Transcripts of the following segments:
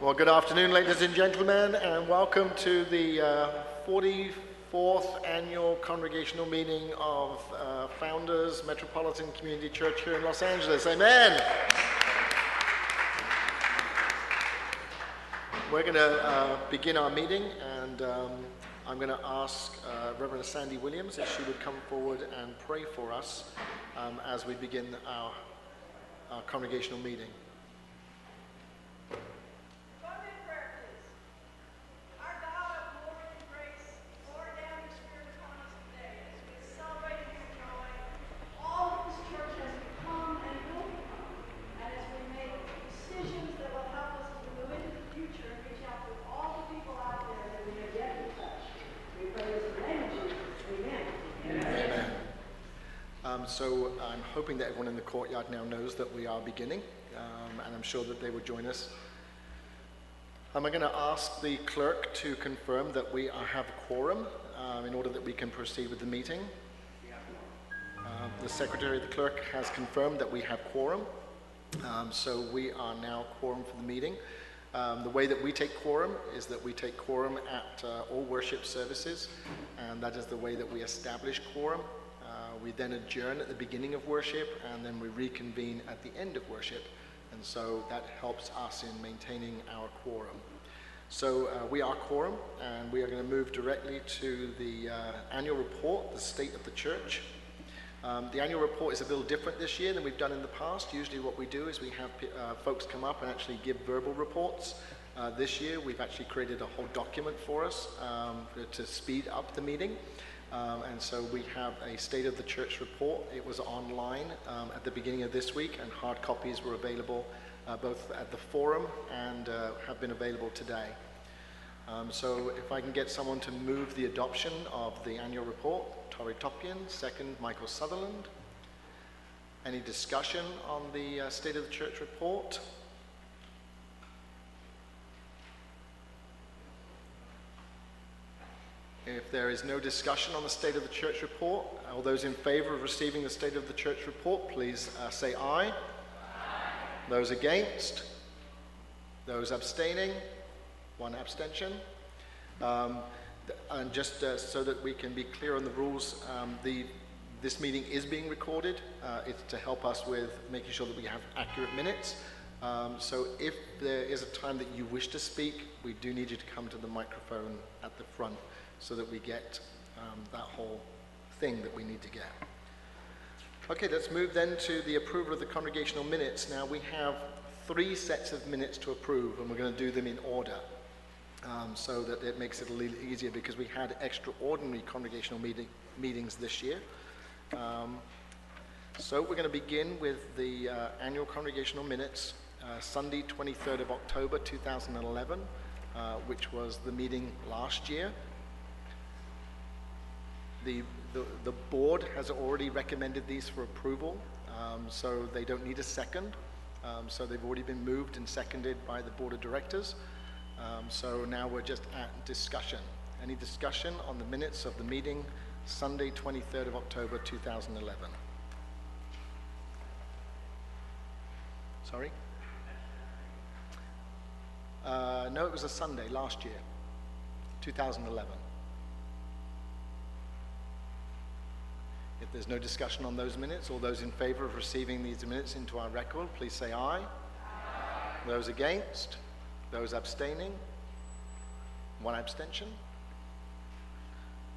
Well, good afternoon, ladies and gentlemen, and welcome to the 44th annual Congregational meeting of Founders Metropolitan Community Church here in Los Angeles. Amen. We're going to begin our meeting, and I'm going to ask Reverend Sandy Williams if she would come forward and pray for us as we begin our congregational meeting. So I'm hoping that everyone in the courtyard now knows that we are beginning, and I'm sure that they will join us. I'm going to ask the clerk to confirm that we have a quorum in order that we can proceed with the meeting. The secretary of the clerk has confirmed that we have quorum, so we are now quorum for the meeting. The way that we take quorum is that we take quorum at all worship services, and that is the way that we establish quorum. We then adjourn at the beginning of worship, and then we reconvene at the end of worship. And so that helps us in maintaining our quorum. So we are quorum, and we are going to move directly to the annual report, the state of the church. The annual report is a little different this year than we've done in the past. Usually what we do is we have folks come up and actually give verbal reports. This year we've actually created a whole document for us to speed up the meeting. And so we have a State of the Church report. It was online at the beginning of this week, and hard copies were available both at the forum and have been available today. So if I can get someone to move the adoption of the annual report, Tori Topian, second, Michael Sutherland. Any discussion on the State of the Church report? If there is no discussion on the State of the Church report, all those in favor of receiving the State of the Church report, please say aye. Aye. Those against? Those abstaining? One abstention. And just so that we can be clear on the rules, this meeting is being recorded. It's to help us with making sure that we have accurate minutes. So if there is a time that you wish to speak, we do need you to come to the microphone at the front, so that we get that whole thing that we need to get. Okay, let's move then to the approval of the congregational minutes. Now we have 3 sets of minutes to approve, and we're going to do them in order so that it makes it a little easier, because we had extraordinary congregational meetings this year. So we're going to begin with the annual congregational minutes, Sunday 23rd of October 2011, which was the meeting last year. The board has already recommended these for approval, so they don't need a second. So they've already been moved and seconded by the board of directors. So now we're just at discussion. Any discussion on the minutes of the meeting Sunday 23rd of October 2011? Sorry? No, it was a Sunday last year, 2011. If there's no discussion on those minutes, all those in favor of receiving these minutes into our record, please say aye. Aye. Those against? Those abstaining? One abstention.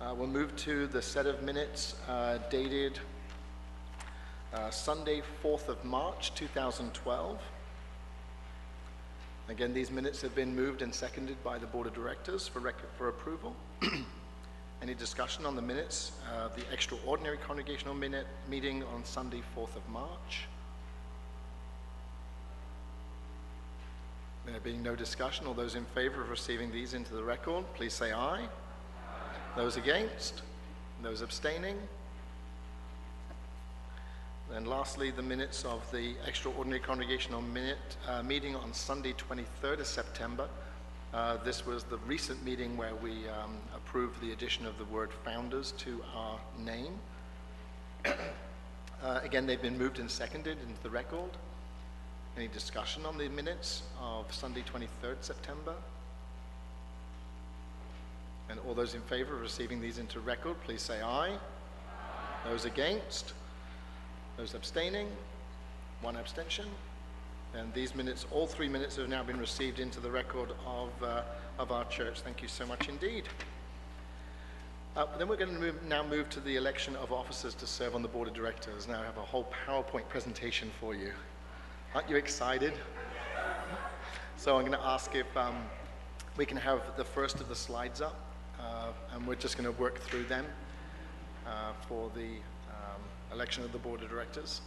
We'll move to the set of minutes dated Sunday, 4th of March, 2012. Again, these minutes have been moved and seconded by the board of directors for approval. Any discussion on the minutes of the extraordinary congregational meeting on Sunday, 4th of March? There being no discussion, all those in favor of receiving these into the record, please say aye. Aye. Those against? Those abstaining? And lastly, the minutes of the extraordinary congregational meeting on Sunday, 23rd of September. This was the recent meeting where we approved the addition of the word founders to our name. Again, they've been moved and seconded into the record. Any discussion on the minutes of Sunday 23rd September? And all those in favor of receiving these into record, please say aye. Aye. Those against? Those abstaining? One abstention. And these minutes, all 3 minutes, have now been received into the record of our church. Thank you so much indeed. Then we're going to now move to the election of officers to serve on the board of directors. Now I have a whole PowerPoint presentation for you. Aren't you excited? So I'm going to ask if we can have the first of the slides up, and we're just going to work through them for the election of the board of directors.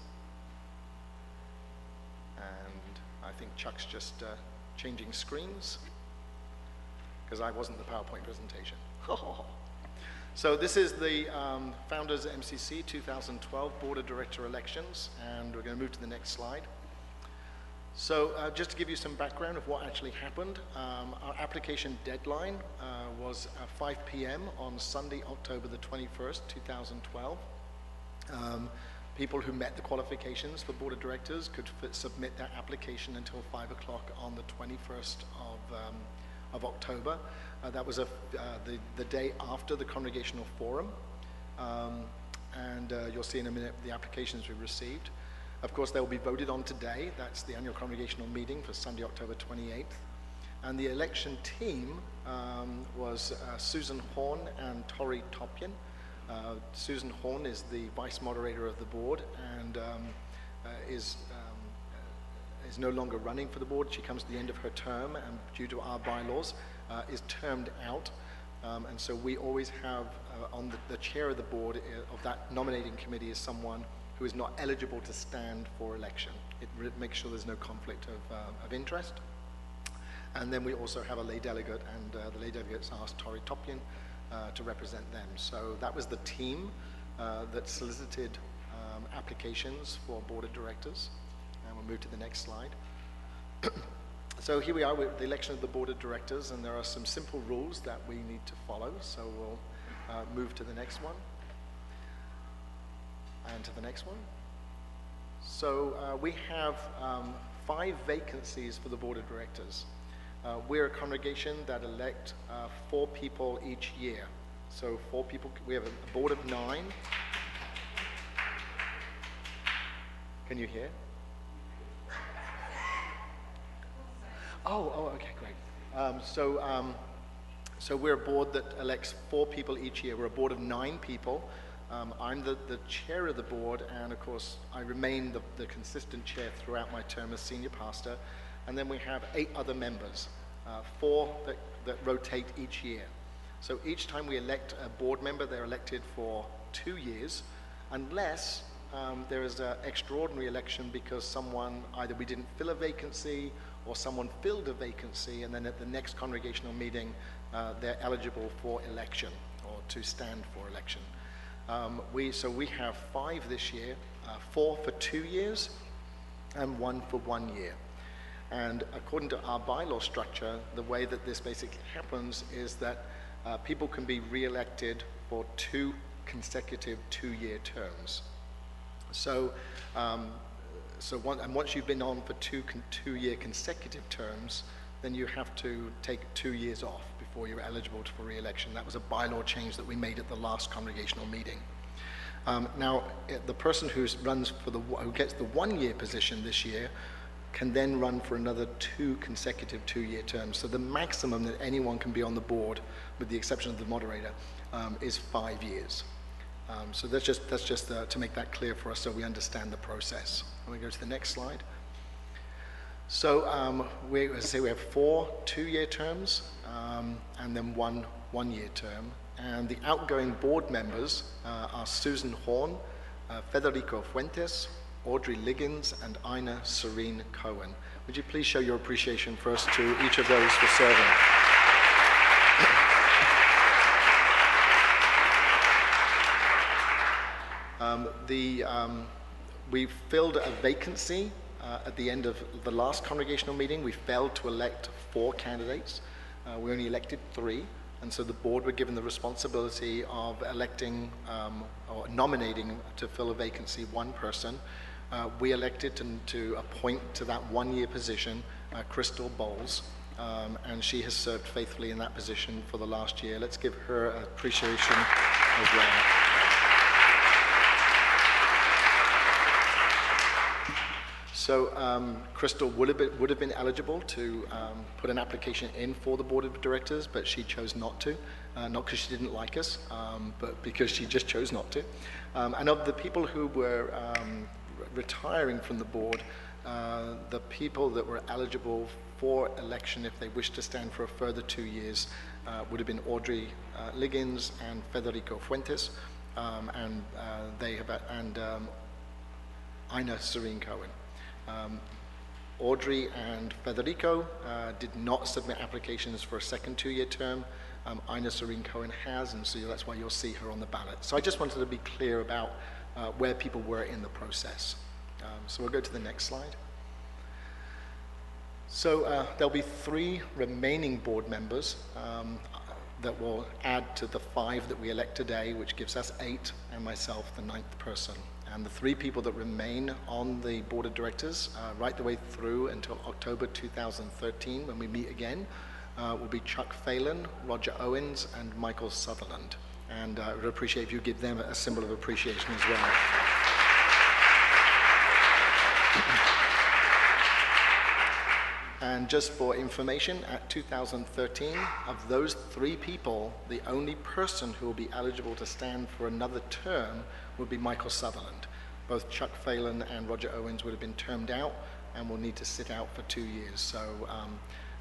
And I think Chuck's just changing screens, because I wasn't the PowerPoint presentation. So this is the Founders MCC 2012 Board of Director elections, and we're going to move to the next slide. So just to give you some background of what actually happened, our application deadline was 5 p.m. on Sunday, October the 21st, 2012. People who met the qualifications for Board of Directors could submit their application until 5 o'clock on the 21st of October. That was the day after the Congregational Forum, and you'll see in a minute the applications we received. Of course, they will be voted on today. That's the annual Congregational meeting for Sunday, October 28th. And the election team was Susan Horn and Tori Topien. Susan Horn is the vice moderator of the board and is no longer running for the board. She comes to the end of her term, and due to our bylaws, is termed out. And so we always have on the chair of the board of that nominating committee is someone who is not eligible to stand for election. It makes sure there's no conflict of interest. And then we also have a lay delegate, and the lay delegates asked Tori Topien to represent them. So that was the team that solicited applications for board of directors. And we'll move to the next slide. So here we are with the election of the board of directors, and there are some simple rules that we need to follow. So we'll move to the next one. And to the next one. So we have 5 vacancies for the board of directors. We're a congregation that elect 4 people each year. So 4 people, we have a board of 9. Can you hear? Oh, okay, great. So we're a board that elects 4 people each year. We're a board of 9 people. I'm the chair of the board, and of course I remain the consistent chair throughout my term as senior pastor. And then we have 8 other members, 4 that rotate each year. So each time we elect a board member, they're elected for 2 years, unless there is an extraordinary election because someone, either we didn't fill a vacancy or someone filled a vacancy, and then at the next congregational meeting they're eligible for election or to stand for election. So we have 5 this year, 4 for 2 years, and 1 for 1 year. And according to our bylaw structure, the way that this basically happens is that people can be re-elected for 2 consecutive 2-year terms. So, once you've been on for 2-year consecutive terms, then you have to take 2 years off before you're eligible for re-election. That was a bylaw change that we made at the last congregational meeting. Now, the person who gets the 1-year position this year can then run for another 2 consecutive 2-year terms. So the maximum that anyone can be on the board, with the exception of the moderator, is 5 years. So that's just to make that clear for us so we understand the process. And we go to the next slide. So as I say, we have 4 2-year terms and then 1 1-year term. And the outgoing board members are Susan Horn, Federico Fuentes, Audrey Liggins, and Ina Serene Cohen. Would you please show your appreciation first to each of those for serving? We filled a vacancy at the end of the last congregational meeting. We failed to elect 4 candidates. We only elected 3, and so the board were given the responsibility of electing or nominating to fill a vacancy 1 person. we elected to appoint to that one-year position Crystal Bowles, and she has served faithfully in that position for the last year. Let's give her appreciation as well. So Crystal would have been eligible to put an application in for the board of directors, but she chose not to. Not because she didn't like us, but because she just chose not to. And of the people who were retiring from the board, the people that were eligible for election if they wished to stand for a further 2 years would have been Audrey Liggins and Federico Fuentes, and Ina Serene Cohen. Audrey and Federico did not submit applications for a second 2-year term. Ina Serene Cohen has, and so that's why you'll see her on the ballot. So I just wanted to be clear about where people were in the process. So we'll go to the next slide. So there'll be 3 remaining board members that will add to the 5 that we elect today, which gives us 8, and myself, the 9th person. And the 3 people that remain on the board of directors right the way through until October 2013, when we meet again, will be Chuck Phelan, Roger Owens, and Michael Sutherland. And I would appreciate if you give them a symbol of appreciation as well. And just for information, at 2013, of those 3 people, the only person who will be eligible to stand for another term would be Michael Sutherland. Both Chuck Phelan and Roger Owens would have been termed out and will need to sit out for 2 years. So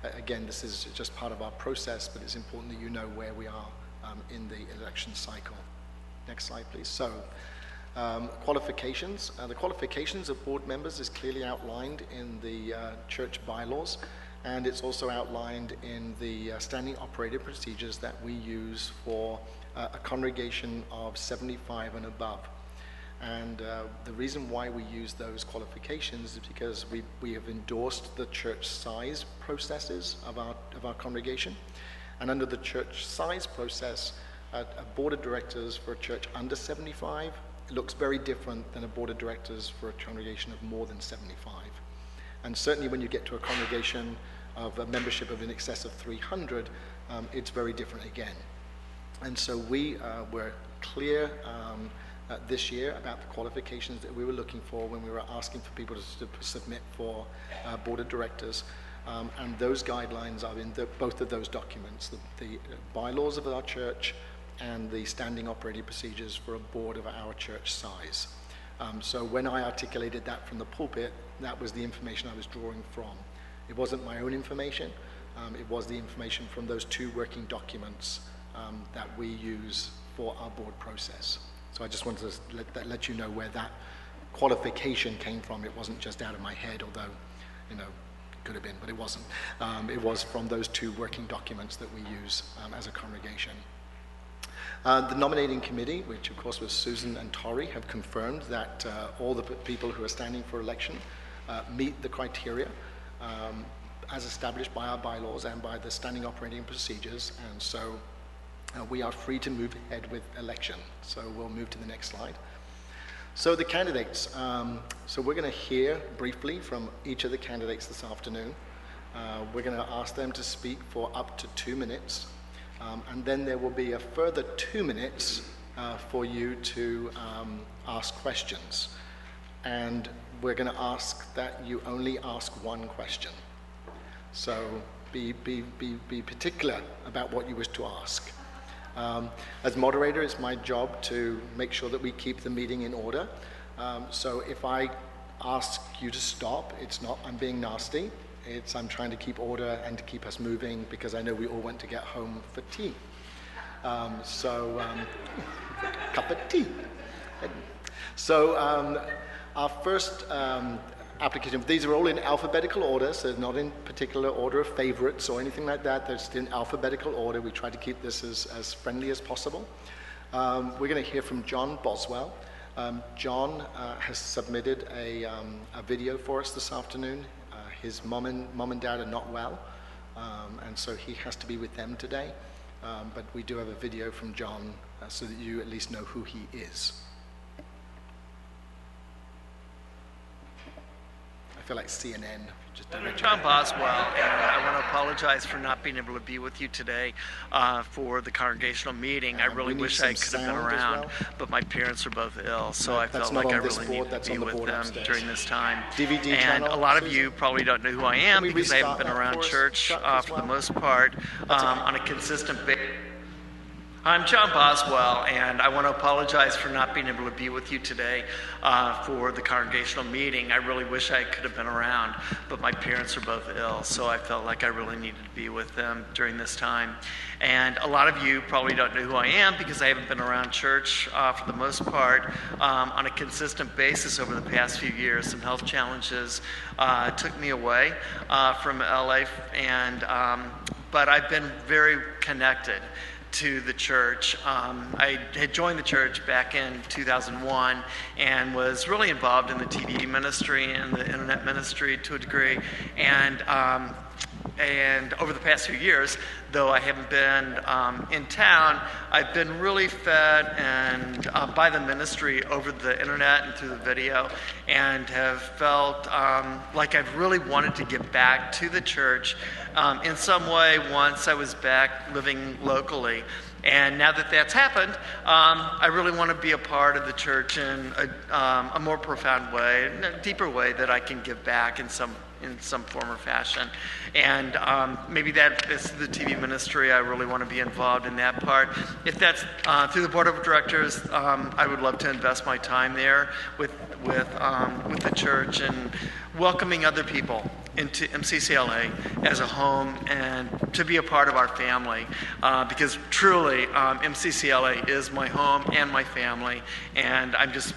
again, this is just part of our process, but it's important that you know where we are in the election cycle. Next slide, please. So qualifications. The qualifications of board members is clearly outlined in the church bylaws, and it's also outlined in the standing operating procedures that we use for a congregation of 75 and above. And the reason why we use those qualifications is because we have endorsed the church size processes of our congregation. And under the church size process, a board of directors for a church under 75 looks very different than a board of directors for a congregation of more than 75. And certainly when you get to a congregation of a membership of in excess of 300, it's very different again. And so we were clear this year about the qualifications that we were looking for when we were asking for people to submit for board of directors. And those guidelines are in both of those documents, the bylaws of our church and the standing operating procedures for a board of our church size. So when I articulated that from the pulpit, that was the information I was drawing from. It wasn't my own information, it was the information from those 2 working documents that we use for our board process. So I just wanted to let you know where that qualification came from. It wasn't just out of my head, although, you know, it could have been, but it wasn't. It was from those 2 working documents that we use as a congregation. The nominating committee, which of course was Susan and Tori, have confirmed that all the people who are standing for election meet the criteria as established by our bylaws and by the standing operating procedures, and so we are free to move ahead with election. So we'll move to the next slide. So the candidates. So we're going to hear briefly from each of the candidates this afternoon. We're going to ask them to speak for up to 2 minutes. And then there will be a further 2 minutes for you to ask questions. And we're going to ask that you only ask 1 question. So be particular about what you wish to ask. As moderator, it's my job to make sure that we keep the meeting in order. So if I ask you to stop, it's not I'm being nasty. I'm trying to keep order and to keep us moving because I know we all want to get home for tea. Cup of tea. So our first application, these are all in alphabetical order, so not in particular order of favorites or anything like that. They're just in alphabetical order. We try to keep this as friendly as possible. We're going to hear from John Boswell. John has submitted a video for us this afternoon. His mom and dad are not well, and so he has to be with them today. But we do have a video from John so that you at least know who he is. feel like CNN. Just John Boswell, and I want to apologize for not being able to be with you today for the congregational meeting. I really wish I could have been around, but my parents are both ill, so I felt like I really needed to be with them during this time. And a lot of you probably don't know who I am because I haven't been around church for the most part on a consistent basis. I'm John Boswell, and I want to apologize for not being able to be with you today for the congregational meeting. I really wish I could have been around, but my parents are both ill, so I felt like I really needed to be with them during this time. And a lot of you probably don't know who I am because I haven't been around church for the most part on a consistent basis over the past few years. Some health challenges took me away from LA, but I've been very connected to the church. I had joined the church back in 2001 and was really involved in the TV ministry and the internet ministry to a degree. And over the past few years, though I haven't been in town, I've been really fed and by the ministry over the internet and through the video, and have felt like I've really wanted to give back to the church in some way once I was back living locally. And now that that's happened, I really want to be a part of the church in a more profound way, a deeper way that I can give back in some form or fashion. And maybe that is the TV ministry. I really want to be involved in that part. If that's through the board of directors, I would love to invest my time there with the church and welcoming other people into MCCLA as a home and to be a part of our family, because truly MCCLA is my home and my family, and I'm just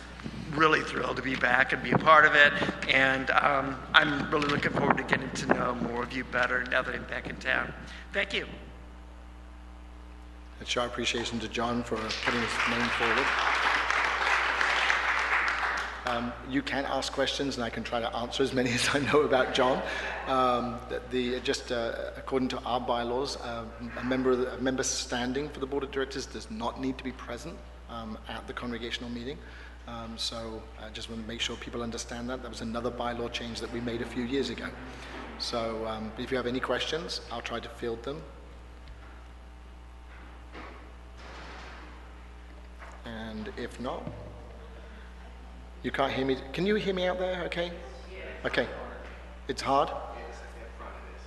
really thrilled to be back and be a part of it, and I'm really looking forward to getting to know more of you better now that I'm back in town. Thank you. Let's show our appreciation to John for putting his name forward. You can ask questions, and I can try to answer as many as I know about John. According to our bylaws, a member standing for the board of directors does not need to be present at the congregational meeting. So I just want to make sure people understand that. That was another bylaw change that we made a few years ago. So if you have any questions, I'll try to field them. And if not, you can't hear me. Can you hear me out there? Okay. Okay. It's hard?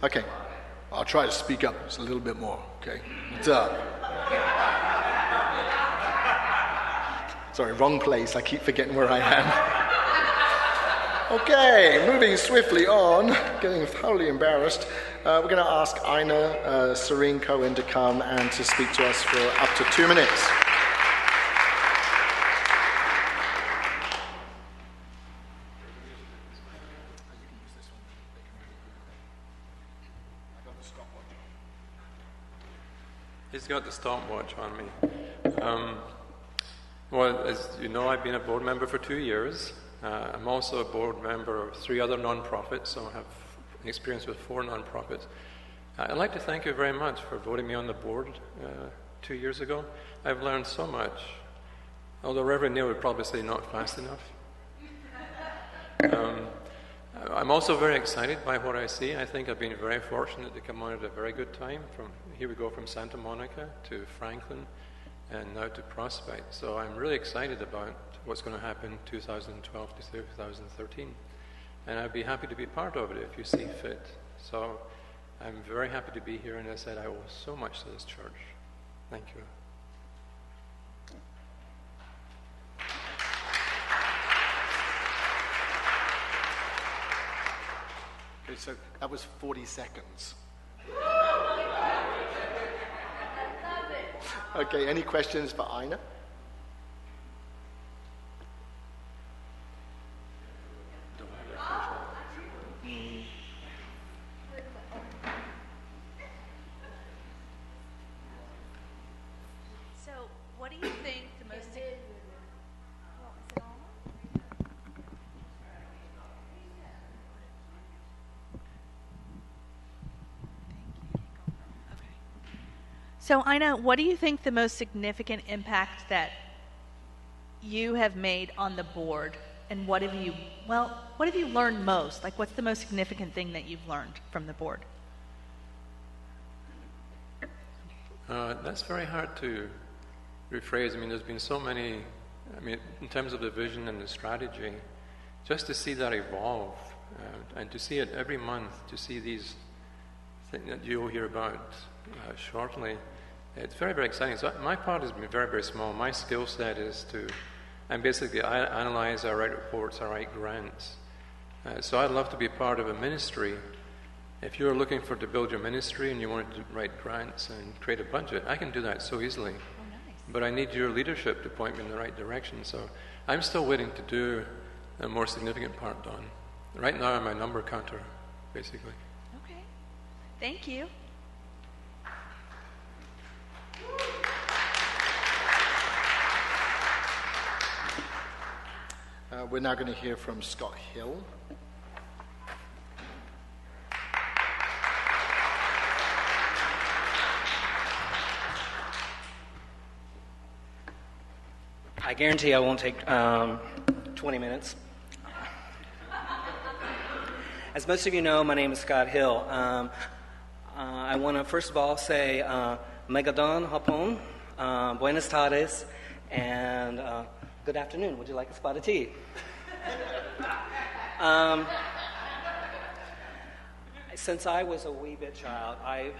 Okay. I'll try to speak up just a little bit more. Okay. What's up? Sorry, wrong place. I keep forgetting where I am. Okay, moving swiftly on, getting thoroughly embarrassed. We're going to ask Ina Serene Cohen to come and to speak to us for up to 2 minutes. He's got the stopwatch on me. Well, as you know, I've been a board member for 2 years. I'm also a board member of 3 other non-profits, so I have experience with 4 non-profits. I'd like to thank you very much for voting me on the board 2 years ago. I've learned so much, although Reverend Neil would probably say not fast enough. I'm also very excited by what I see. I think I've been very fortunate to come on at a very good time. Here we go from Santa Monica to Franklin and now to Prospect. So I'm really excited about what's going to happen 2012 to 2013. And I'd be happy to be part of it if you see fit. So I'm very happy to be here, and as I said, I owe so much to this church. Thank you. Okay, so that was 40 seconds. Okay, any questions for Ina? So, what do you think the most... So, Ina, what do you think the most significant impact that you have made on the board And what have you learned most? Like, what's the most significant thing that you've learned from the board? That's very hard to rephrase. I mean, there's been so many, in terms of the vision and the strategy, just to see that evolve and to see it every month, to see these things that you'll hear about shortly, it's very, very exciting. So my part has been very, very small. My skill set is I analyze, I write reports, I write grants. So I'd love to be part of a ministry. If you're looking to build your ministry and you want to write grants and create a budget, I can do that so easily. Oh, nice. But I need your leadership to point me in the right direction. So I'm still waiting to do a more significant part done. Right now I'm a number counter, basically. Okay. Thank you. We're now going to hear from Scott Hill. I guarantee I won't take 20 minutes. As most of you know, my name is Scott Hill. I want to first of all say Megadon Hapon, Buenas tardes, and good afternoon. Would you like a spot of tea? Since I was a wee bit child, I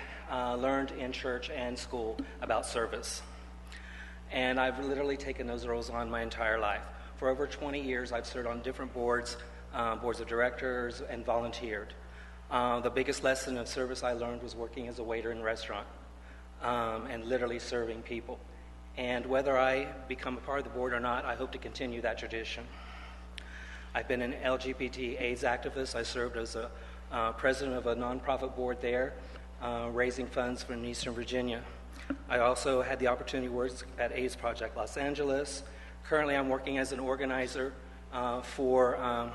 learned in church and school about service. And I've literally taken those roles on my entire life. For over 20 years, I've served on different boards of directors, and volunteered. The biggest lesson of service I learned was working as a waiter in a restaurant and literally serving people. And whether I become a part of the board or not, I hope to continue that tradition. I've been an LGBT AIDS activist. I served as a president of a nonprofit board there, raising funds from Eastern Virginia. I also had the opportunity to work at AIDS Project Los Angeles. Currently, I'm working as an organizer for a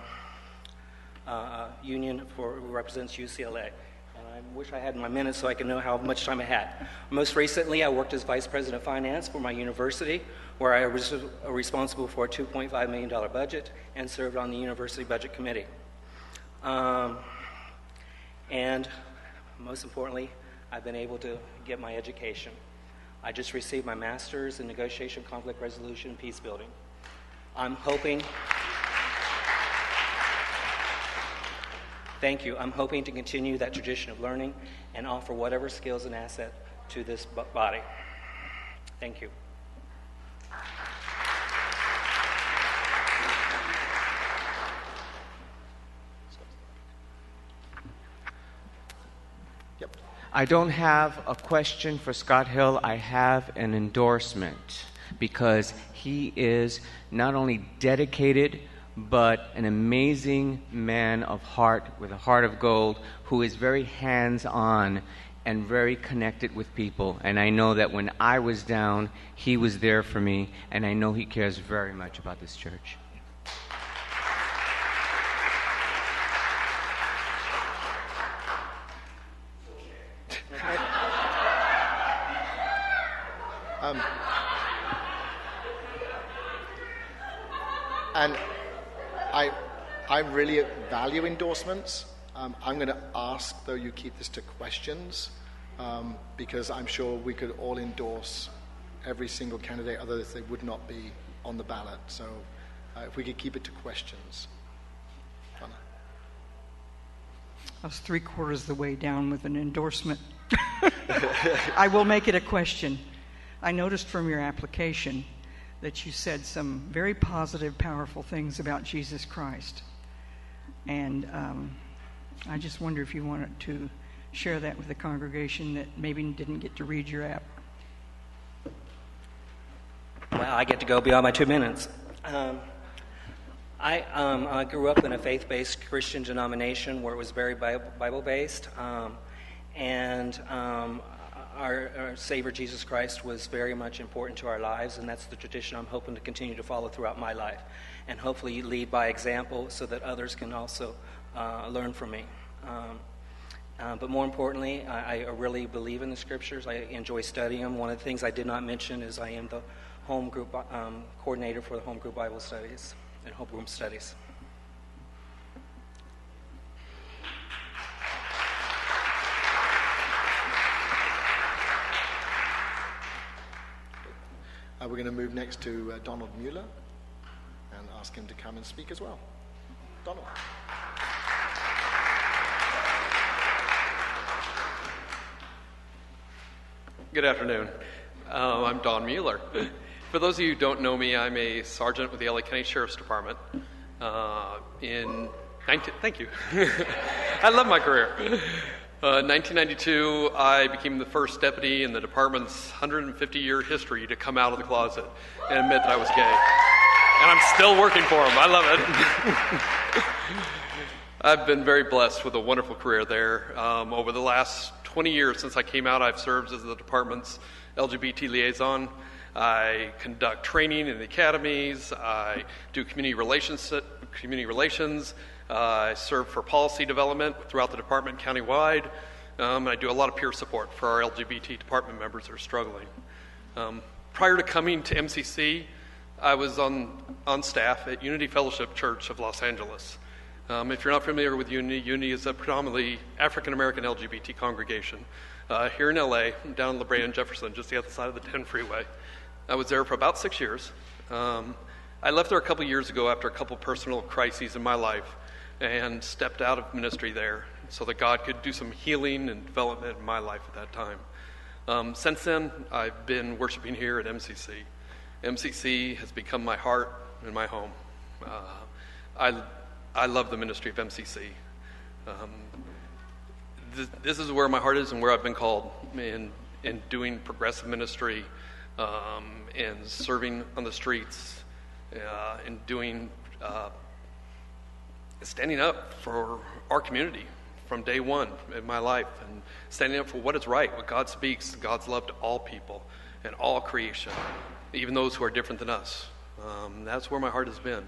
union who represents UCLA. And I wish I had my minutes so I can know how much time I had. Most recently, I worked as Vice President of Finance for my university, where I was responsible for a $2.5 million budget and served on the University Budget Committee. And most importantly, I've been able to get my education. I just received my master's in negotiation, conflict resolution, and peace building. I'm hoping to continue that tradition of learning and offer whatever skills and asset to this body. Thank you. Yep. I don't have a question for Scott Hill. I have an endorsement because he is not only dedicated but an amazing man of heart with a heart of gold who is very hands-on and very connected with people. And I know that when I was down, he was there for me, and I know he cares very much about this church. And I really value endorsements. I'm going to ask, though, you keep this to questions, because I'm sure we could all endorse every single candidate, otherwise they would not be on the ballot. So if we could keep it to questions. Donna. I was 3/4 of the way down with an endorsement. I will make it a question. I noticed from your application that you said some very positive, powerful things about Jesus Christ. And I just wonder if you wanted to share that with the congregation that maybe didn't get to read your app. Well, I get to go beyond my 2 minutes. I grew up in a faith-based Christian denomination where it was very Bible-based, and our Savior Jesus Christ was very much important to our lives, and that's the tradition I'm hoping to continue to follow throughout my life, and hopefully lead by example so that others can also learn from me. But more importantly, I really believe in the Scriptures. I enjoy studying them. One of the things I did not mention is I am the home group coordinator for the home group Bible studies. and homeroom studies. We're going to move next to Donald Mueller and ask him to come and speak as well. Donald. Good afternoon. I'm Don Mueller. For those of you who don't know me, I'm a sergeant with the LA County Sheriff's Department. Thank you. I love my career. 1992, I became the first deputy in the department's 150-year history to come out of the closet and admit that I was gay. And I'm still working for him. I love it. I've been very blessed with a wonderful career there. Over the last 20 years since I came out, I've served as the department's LGBT liaison. I conduct training in the academies. I do community relations. I serve for policy development throughout the department countywide. I do a lot of peer support for our LGBT department members that are struggling. Prior to coming to MCC, I was on staff at Unity Fellowship Church of Los Angeles. If you're not familiar with Unity, Unity is a predominantly African-American LGBT congregation here in LA, down in La Brea and Jefferson, just the other side of the 10 freeway. I was there for about 6 years. I left there a couple years ago after a couple personal crises in my life and stepped out of ministry there so that God could do some healing and development in my life at that time. Since then, I've been worshiping here at MCC. MCC has become my heart and my home. I love the ministry of MCC. This is where my heart is and where I've been called in doing progressive ministry, and serving on the streets, and doing standing up for our community from day one in my life, and standing up for what is right, what God speaks, God's love to all people and all creation, even those who are different than us. That's where my heart has been.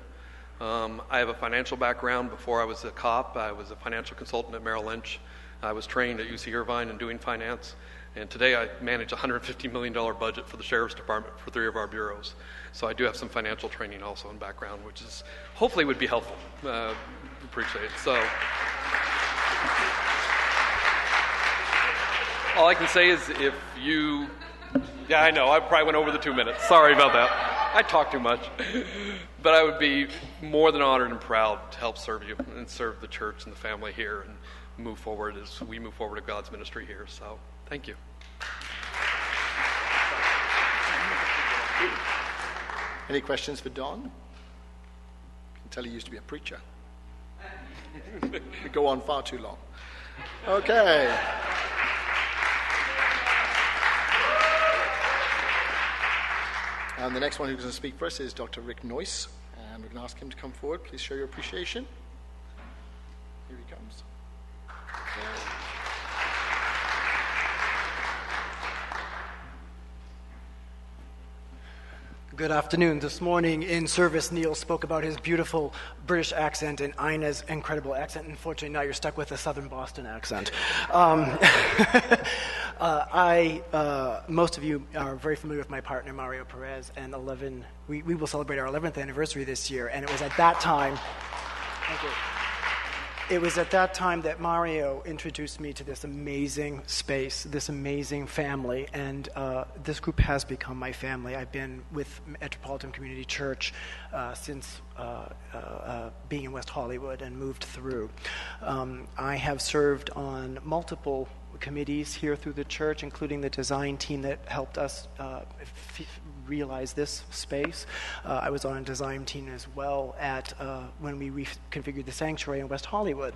I have a financial background. Before I was a cop, I was a financial consultant at Merrill Lynch. I was trained at UC Irvine in doing finance. And today I manage a $150 million budget for the Sheriff's Department for 3 of our bureaus. So I do have some financial training also in background, which is hopefully would be helpful. Appreciate it. So all I can say is if you, yeah, I know, I probably went over the 2 minutes. Sorry about that. I talk too much. But I would be more than honored and proud to help serve you and serve the church and the family here and move forward as we move forward to God's ministry here. So thank you. Any questions for Don? I can tell he used to be a preacher. We go on far too long. Okay. And the next one who's going to speak for us is Dr. Rick Noyce, and we're going to ask him to come forward. Please show your appreciation. Here he comes. Good afternoon. This morning in service, Neil spoke about his beautiful British accent and Ina's incredible accent. Unfortunately, now you're stuck with a Southern Boston accent. Most of you are very familiar with my partner, Mario Perez, and we will celebrate our 11th anniversary this year, and it was at that time, thank you. It was at that time that Mario introduced me to this amazing space, this amazing family, and this group has become my family. I've been with Metropolitan Community Church since being in West Hollywood and moved through. I have served on multiple committees here through the church, including the design team that helped us realize this space. I was on a design team as well at when we reconfigured the sanctuary in West Hollywood.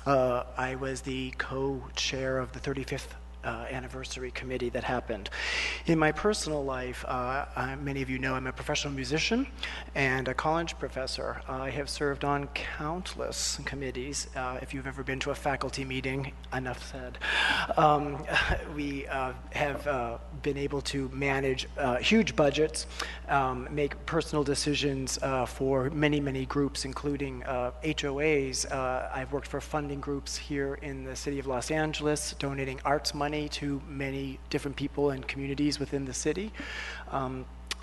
I was the co-chair of the 35th anniversary committee that happened. In my personal life, many of you know I'm a professional musician and a college professor. I have served on countless committees. If you've ever been to a faculty meeting, enough said. We have been able to manage huge budgets, make personal decisions for many, many groups, including HOAs. I've worked for funding groups here in the city of Los Angeles, donating arts money to many different people and communities within the city.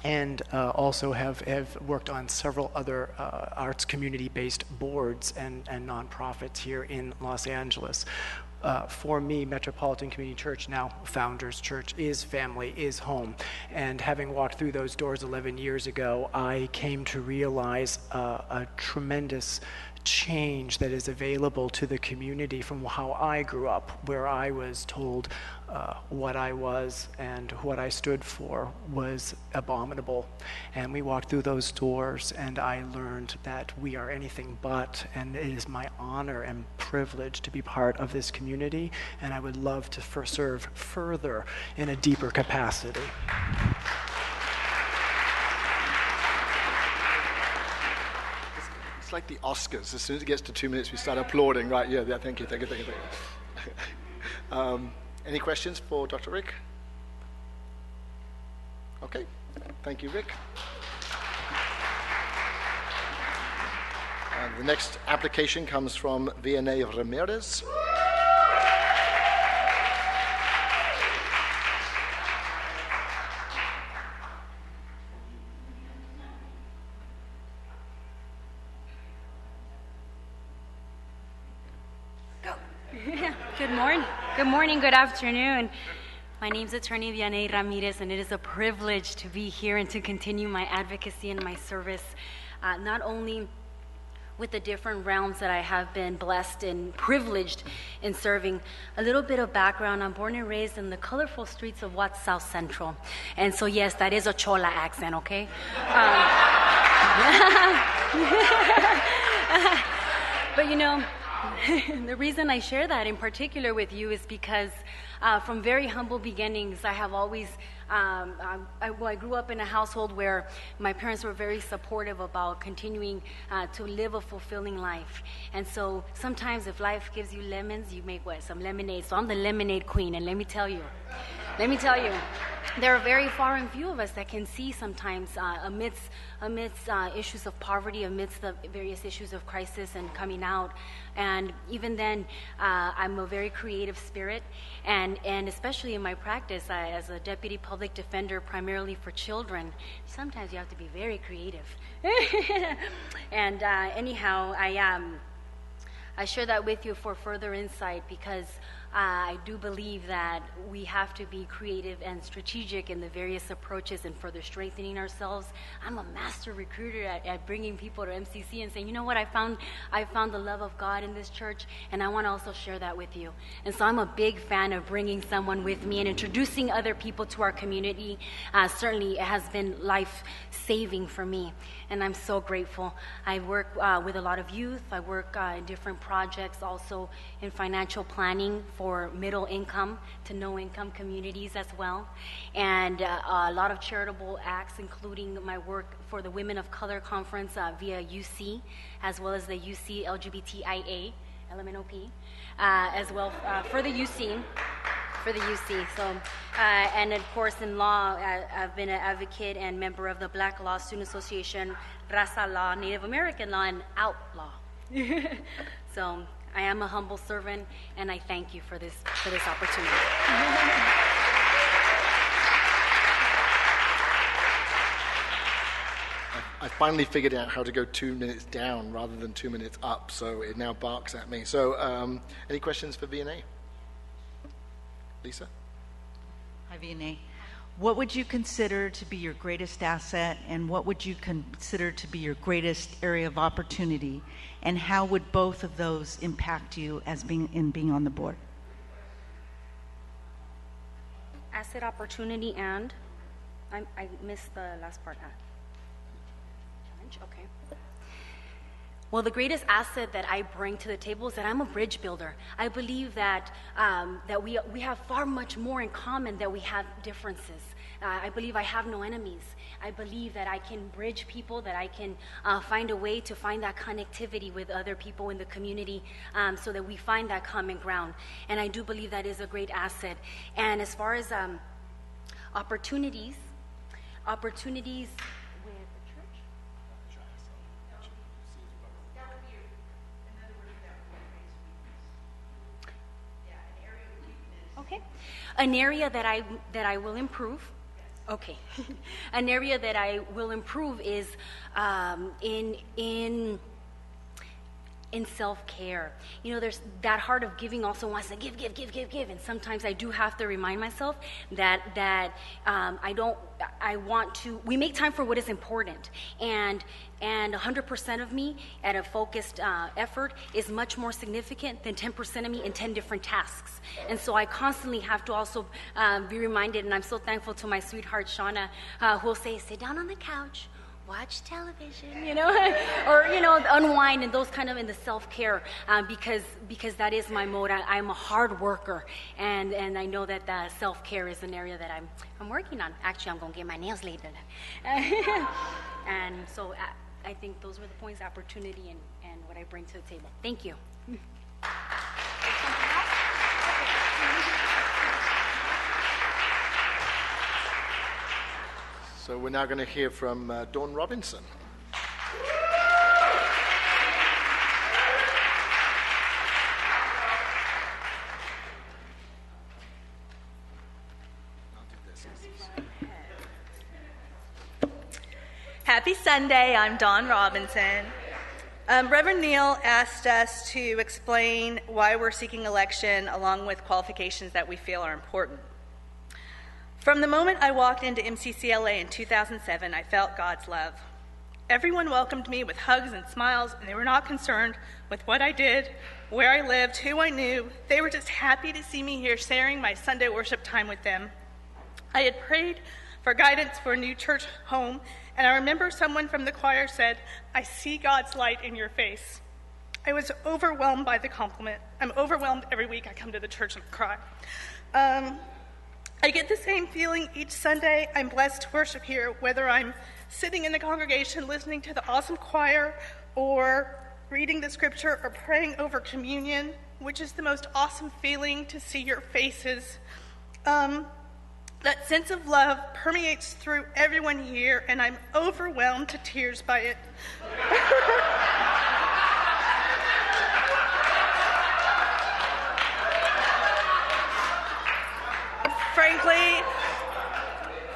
and also have worked on several other arts community-based boards and nonprofits here in Los Angeles. For me, Metropolitan Community Church, now Founders Church, is family, is home. And having walked through those doors 11 years ago, I came to realize a tremendous change that is available to the community from how I grew up, where I was told what I was and what I stood for was abominable. And we walked through those doors, and I learned that we are anything but, and it is my honor and privilege to be part of this community, and I would love to serve further in a deeper capacity. It's like the Oscars. As soon as it gets to 2 minutes, we start applauding. Right, yeah, thank you. Any questions for Dr. Rick? Okay, thank you, Rick. The next application comes from Vianney Ramirez. Good morning, good afternoon. My name is Attorney Vianney Ramirez, and it is a privilege to be here and to continue my advocacy and my service, not only with the different realms that I have been blessed and privileged in serving. A little bit of background: I'm born and raised in the colorful streets of Watts South Central. And so yes, that is a Chola accent, okay? But you know, the reason I share that in particular with you is because from very humble beginnings, I have always, I grew up in a household where my parents were very supportive about continuing to live a fulfilling life. And so sometimes if life gives you lemons, you make what? Some lemonade. So I'm the lemonade queen, and let me tell you, there are very far and few of us that can see sometimes amidst issues of poverty, amidst the various issues of crisis and coming out. And even then, I'm a very creative spirit, and especially in my practice as a deputy public defender, primarily for children, sometimes you have to be very creative. And anyhow, I share that with you for further insight, because I do believe that we have to be creative and strategic in the various approaches and further strengthening ourselves. I'm a master recruiter at bringing people to MCC and saying, you know what, I found the love of God in this church, and I want to also share that with you. And so I'm a big fan of bringing someone with me and introducing other people to our community. Certainly it has been life-saving for me, and I'm so grateful. I work with a lot of youth. I work in different projects, also in financial planning for middle income to no income communities as well, and a lot of charitable acts, including my work for the Women of Color Conference via UC, as well as the UC LGBTIA, LMNOP, as well for the UC. So, and of course in law, I've been an advocate and member of the Black Law Student Association, Raza Law, Native American Law, and Outlaw. So I am a humble servant, and I thank you for this opportunity. I finally figured out how to go 2 minutes down rather than 2 minutes up, so it now barks at me. So any questions for Vianney? Lisa? Hi, Vianney. What would you consider to be your greatest asset, and what would you consider to be your greatest area of opportunity, and how would both of those impact you as being on the board? Asset, opportunity, and I missed the last part. Challenge, okay. Well, the greatest asset that I bring to the table is that I'm a bridge builder. I believe that that we have far much more in common than we have differences. I believe I have no enemies. I believe that I can bridge people, that I can find a way to find that connectivity with other people in the community, so that we find that common ground. And I do believe that is a great asset. And as far as opportunities with the church. Okay, an area that I will improve. Okay. An area that I will improve is in self-care. You know, there's that heart of giving also wants to give, and sometimes I do have to remind myself that we make time for what is important, and 100% of me at a focused effort is much more significant than 10% of me in 10 different tasks. And so I constantly have to also be reminded, and I'm so thankful to my sweetheart Shauna, who will say, sit down on the couch, watch television, you know, or, you know, unwind, and those kind of in the self-care, because that is my mode. I'm a hard worker, and I know that self-care is an area that I'm working on. Actually, I'm going to get my nails later. And so I think those were the points, opportunity, and what I bring to the table. Thank you. So we're now going to hear from Dawn Robinson. Happy Sunday, I'm Dawn Robinson. Reverend Neal asked us to explain why we're seeking election along with qualifications that we feel are important. From the moment I walked into MCCLA in 2007, I felt God's love. Everyone welcomed me with hugs and smiles, and they were not concerned with what I did, where I lived, who I knew. They were just happy to see me here sharing my Sunday worship time with them. I had prayed for guidance for a new church home, and I remember someone from the choir said, "I see God's light in your face." I was overwhelmed by the compliment. I'm overwhelmed every week I come to the church and cry. I get the same feeling each Sunday. I'm blessed to worship here, whether I'm sitting in the congregation listening to the awesome choir or reading the scripture or praying over communion, which is the most awesome feeling to see your faces. That sense of love permeates through everyone here, and I'm overwhelmed to tears by it.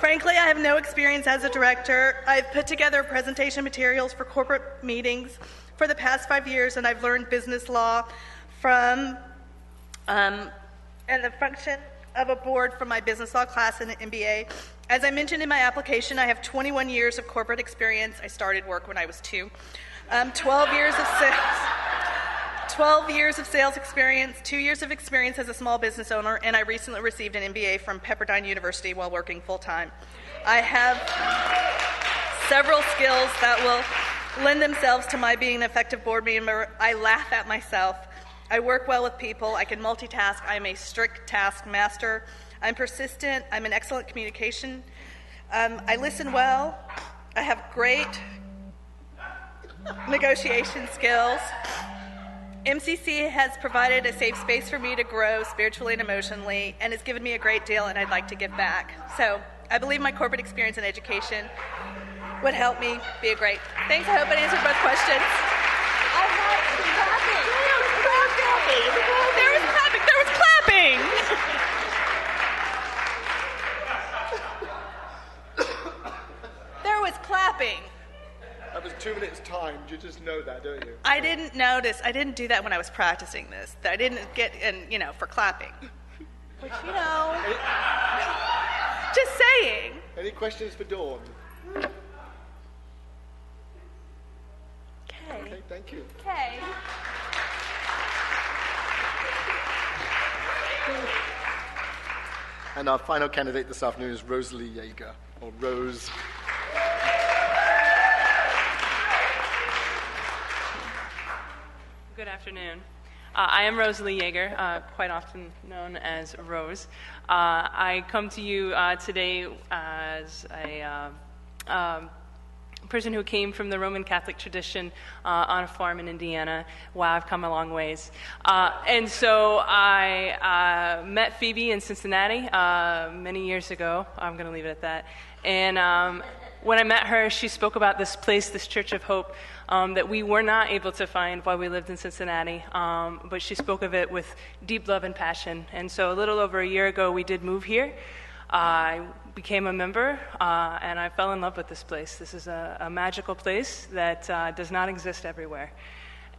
Frankly, I have no experience as a director. I've put together presentation materials for corporate meetings for the past 5 years, and I've learned business law from and the function of a board from my business law class in the MBA. As I mentioned in my application, I have 21 years of corporate experience. I started work when I was 2. 12 years of sales experience, 2 years of experience as a small business owner, and I recently received an MBA from Pepperdine University while working full-time. I have several skills that will lend themselves to my being an effective board member. I laugh at myself. I work well with people. I can multitask. I'm a strict task master. I'm persistent. I'm an excellent communication. I listen well. I have great negotiation skills. MCC has provided a safe space for me to grow spiritually and emotionally, and it's given me a great deal, and I'd like to give back. So I believe my corporate experience and education would help me be a great. Thanks. I hope I answered both questions. I had some clapping. There was clapping. There was clapping. There was clapping. That was 2 minutes timed. You just know that, don't you? I didn't notice. I didn't do that when I was practicing this. I didn't get for clapping. But just saying. Any questions for Dawn? Okay, thank you. Okay. And our final candidate this afternoon is Rosalie Yeager, or Rose. Good afternoon. I am Rosalie Yeager, quite often known as Rose. I come to you today as a person who came from the Roman Catholic tradition on a farm in Indiana. Wow, I've come a long ways. And so I met Phoebe in Cincinnati many years ago. I'm going to leave it at that. And when I met her, she spoke about this place, this Church of Hope, that we were not able to find while we lived in Cincinnati, but she spoke of it with deep love and passion. And so a little over a year ago, we did move here. I became a member, and I fell in love with this place. This is a magical place that does not exist everywhere.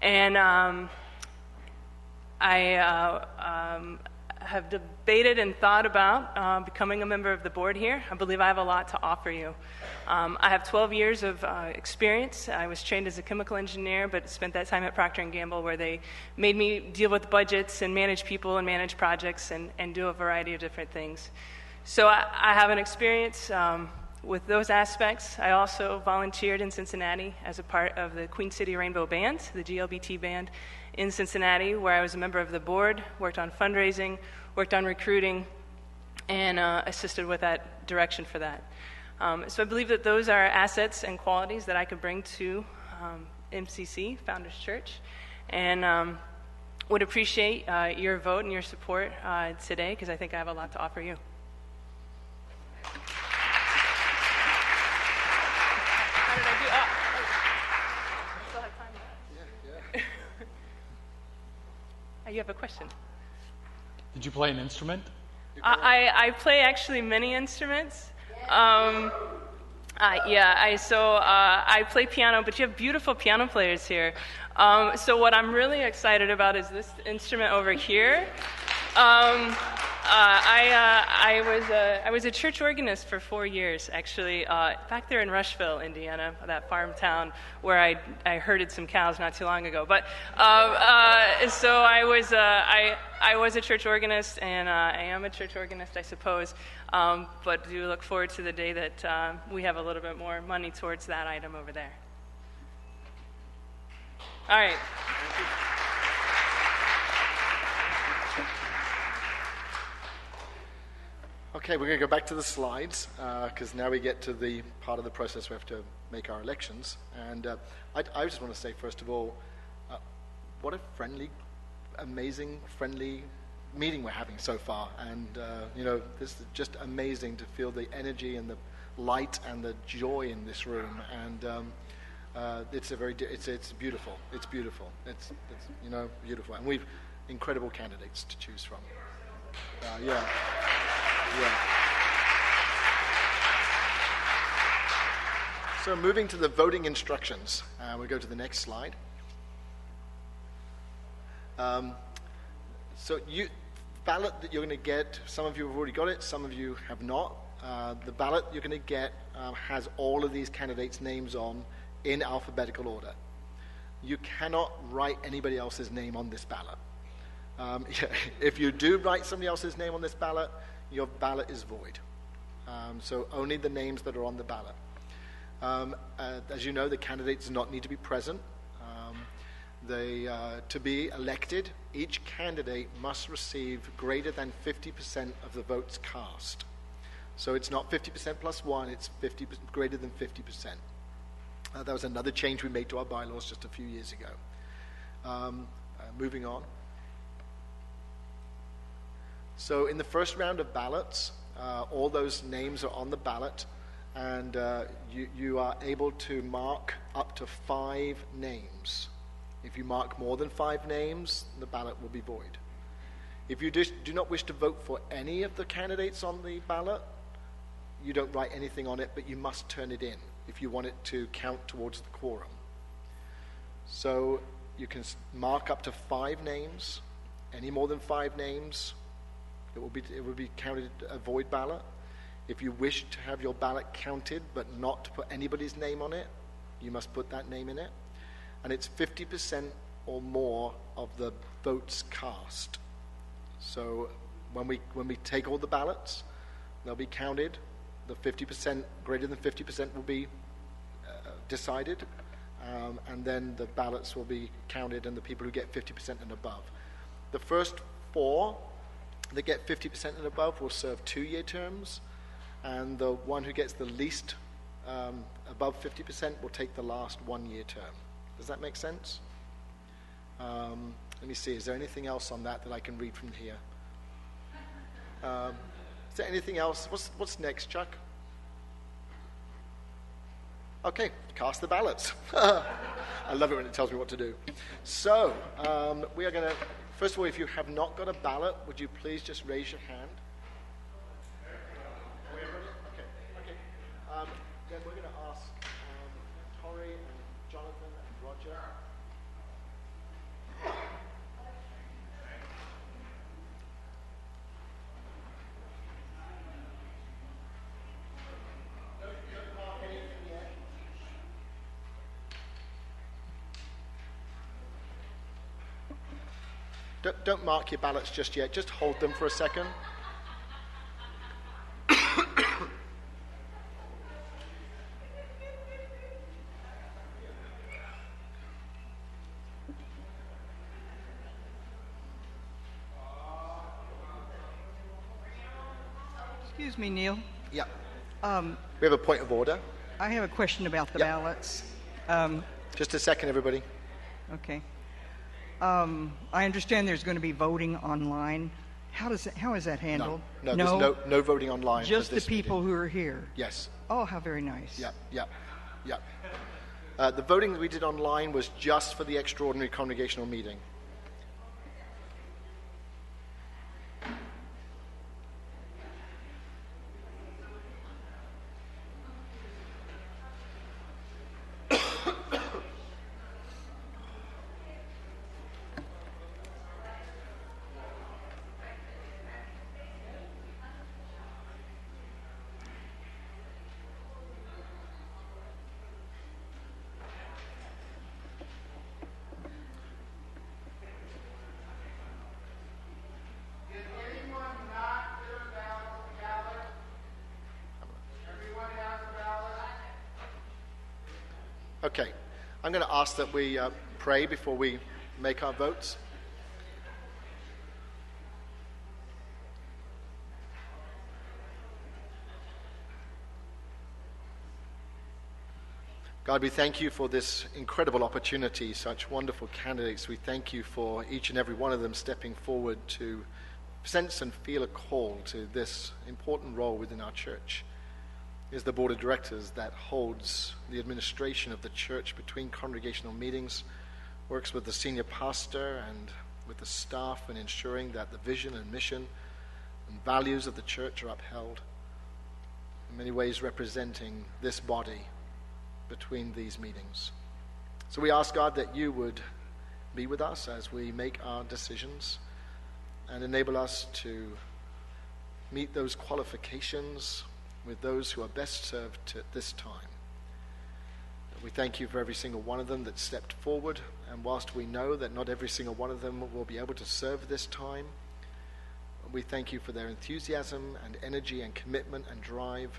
And I have debated and thought about becoming a member of the board here. I believe I have a lot to offer you. I have 12 years of experience. I was trained as a chemical engineer, but spent that time at Procter & Gamble, where they made me deal with budgets and manage people and manage projects and do a variety of different things. So I have an experience with those aspects. I also volunteered in Cincinnati as a part of the Queen City Rainbow Band, the GLBT band in Cincinnati, where I was a member of the board, worked on fundraising, worked on recruiting, and assisted with that direction for that. So I believe that those are assets and qualities that I could bring to MCC, Founders Church, and would appreciate your vote and your support today, because I think I have a lot to offer you. How did I do? I still have time. Yeah. You have a question? Did you play an instrument? I play actually many instruments. I play piano, but you have beautiful piano players here. So what I'm really excited about is this instrument over here. I was a church organist for 4 years, actually, back there in Rushville, Indiana, that farm town where I herded some cows not too long ago. But so I was a church organist, and I am a church organist, I suppose. But do look forward to the day that we have a little bit more money towards that item over there. All right. Okay, we're going to go back to the slides, because now we get to the part of the process we have to make our elections. And I just want to say, first of all, what a friendly, amazing, friendly meeting we're having so far. And, this is just amazing to feel the energy and the light and the joy in this room. And it's beautiful. It's beautiful. It's beautiful. And we've incredible candidates to choose from. Yeah. So moving to the voting instructions, we'll go to the next slide. So ballot that you're going to get, some of you have already got it, some of you have not. The ballot you're going to get has all of these candidates' names on in alphabetical order. You cannot write anybody else's name on this ballot. If you do write somebody else's name on this ballot, your ballot is void. So only the names that are on the ballot. As you know, the candidates do not need to be present. To be elected, each candidate must receive greater than 50% of the votes cast. So it's not 50% plus one, it's greater than 50%. That was another change we made to our bylaws just a few years ago. Moving on. So in the first round of ballots, all those names are on the ballot, and you are able to mark up to 5 names. If you mark more than 5 names, the ballot will be void. If you do not wish to vote for any of the candidates on the ballot, you don't write anything on it, but you must turn it in if you want it to count towards the quorum. So you can mark up to 5 names. Any more than 5 names, it will be counted a void ballot. If you wish to have your ballot counted but not to put anybody's name on it, you must put that name in it. And it's 50% or more of the votes cast. So when we take all the ballots, they'll be counted. The 50%, greater than 50% will be decided. And then the ballots will be counted, and the people who get 50% and above. The first 4 that get 50% and above will serve 2-year terms, and the one who gets the least above 50% will take the last 1-year term. Does that make sense? Let me see, is there anything else on that I can read from here? Is there anything else? What's next, Chuck? Okay, cast the ballots. I love it when it tells me what to do. So, we are going to, first of all, if you have not got a ballot, would you please just raise your hand? Don't mark your ballots just yet. Just hold them for a second. Excuse me, Neil. Yeah. We have a point of order. I have a question about the ballots. Just a second, everybody. Okay. I understand there's going to be voting online. How is that handled? No, there's no voting online. Just the people who are here. Yes. Oh, how very nice. Yeah. The voting that we did online was just for the extraordinary congregational meeting. Okay, I'm going to ask that we pray before we make our votes. God, we thank you for this incredible opportunity, such wonderful candidates. We thank you for each and every one of them stepping forward to sense and feel a call to this important role within our church. Is the board of directors that holds the administration of the church between congregational meetings, works with the senior pastor and with the staff in ensuring that the vision and mission and values of the church are upheld, in many ways representing this body between these meetings. So we ask, God, that you would be with us as we make our decisions and enable us to meet those qualifications with those who are best served at this time. We thank you for every single one of them that stepped forward, and whilst we know that not every single one of them will be able to serve this time, we thank you for their enthusiasm and energy and commitment and drive,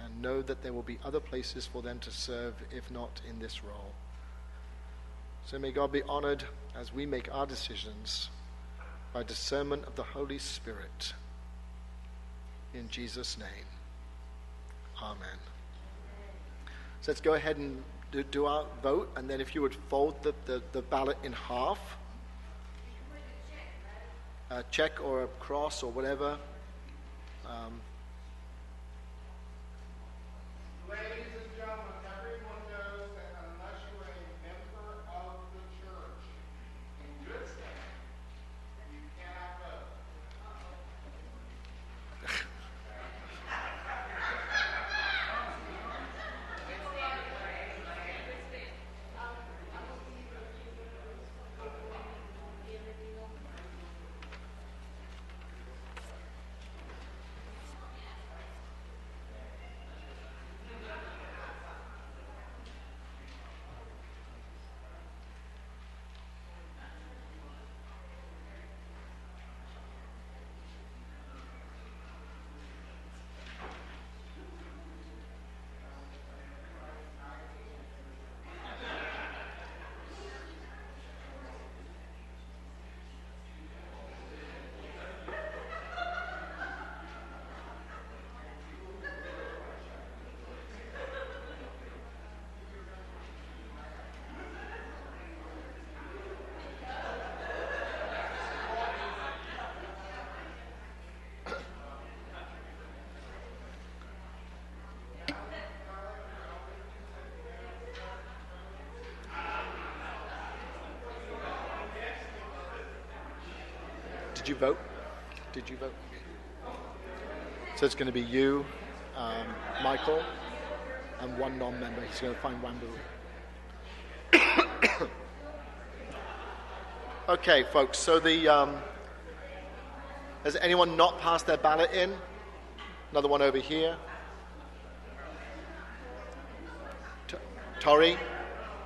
and know that there will be other places for them to serve, if not in this role. So may God be honored as we make our decisions by discernment of the Holy Spirit. In Jesus' name. Amen. So let's go ahead and do our vote, and then if you would fold the ballot in half, a check or a cross or whatever. Ladies and gentlemen, everyone knows that unless you are a member of the church in good standing, you cannot vote. Did you vote? Did you vote? So it's going to be you, Michael, and one non-member. He's going to find Wambu. Okay, folks. So has anyone not passed their ballot in? Another one over here. Tori?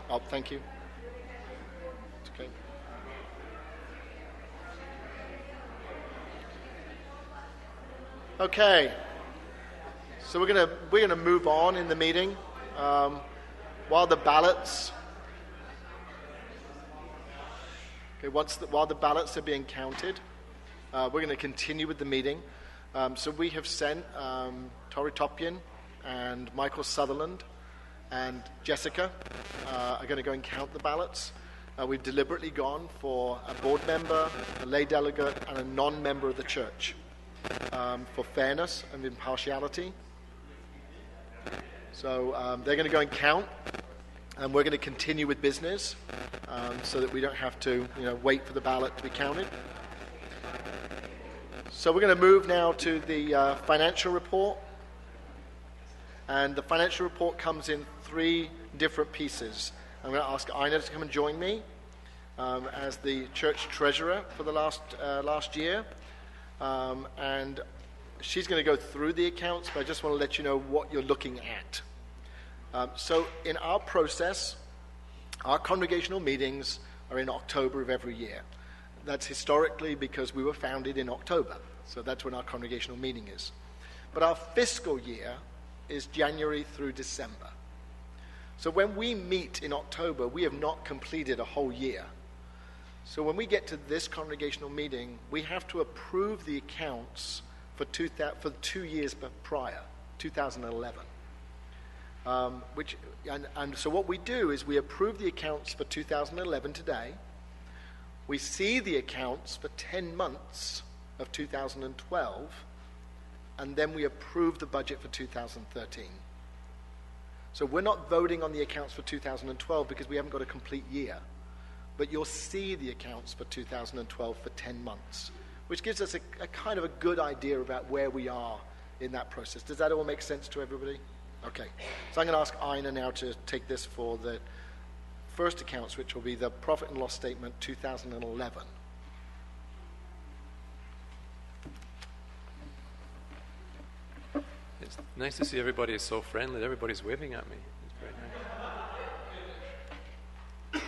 Oh, thank you. It's okay. Okay. So we're gonna move on in the meeting while the ballots. Okay, while the ballots are being counted, we're going to continue with the meeting. So we have sent Tori Topian and Michael Sutherland and Jessica are going to go and count the ballots. We've deliberately gone for a board member, a lay delegate, and a non-member of the church for fairness and impartiality. So they're going to go and count, and we're going to continue with business so that we don't have to wait for the ballot to be counted. So we're going to move now to the financial report. And the financial report comes in 3 different pieces. I'm going to ask Ina to come and join me as the church treasurer for the last year. And she's going to go through the accounts, but I just want to let you know what you're looking at. So in our process, our congregational meetings are in October of every year. That's historically because we were founded in October. So that's when our congregational meeting is. But our fiscal year is January through December. So when we meet in October, we have not completed a whole year. So when we get to this congregational meeting, we have to approve the accounts for 2 years prior, 2011. So what we do is we approve the accounts for 2011 today. We see the accounts for 10 months of 2012, and then we approve the budget for 2013. So we're not voting on the accounts for 2012 because we haven't got a complete year, but you'll see the accounts for 2012 for 10 months, which gives us a kind of a good idea about where we are in that process. Does that all make sense to everybody? Okay. So I'm going to ask Ina now to take this for the first accounts, which will be the profit and loss statement 2011. It's nice to see everybody is so friendly. Everybody's waving at me. It's very nice.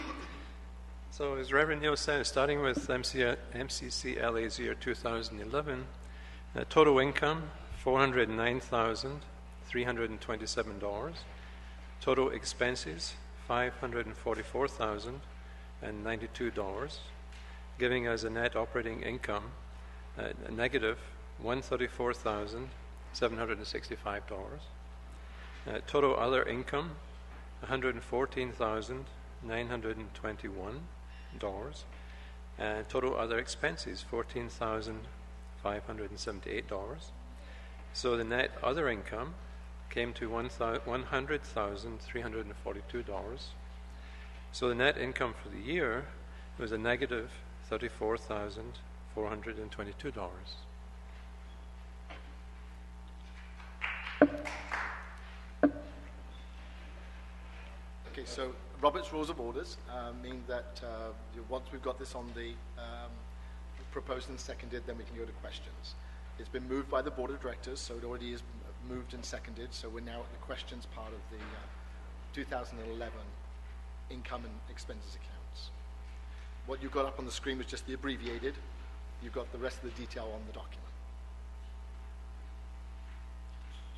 So as Reverend Neil said, starting with MCCLA's year 2011, total income, $409,327. Total expenses, $544,092, giving us a net operating income, a negative $134,765. Total other income, $114,921. And total other expenses, $14,578. So the net other income came to $100,342. So the net income for the year was a negative $34,422. Okay, so Robert's Rules of Orders mean that once we've got this on the proposed and seconded, then we can go to questions. It's been moved by the Board of Directors, so it already is moved and seconded, so we're now at the questions part of the 2011 income and expenses accounts. What you've got up on the screen was just the abbreviated. You've got the rest of the detail on the document.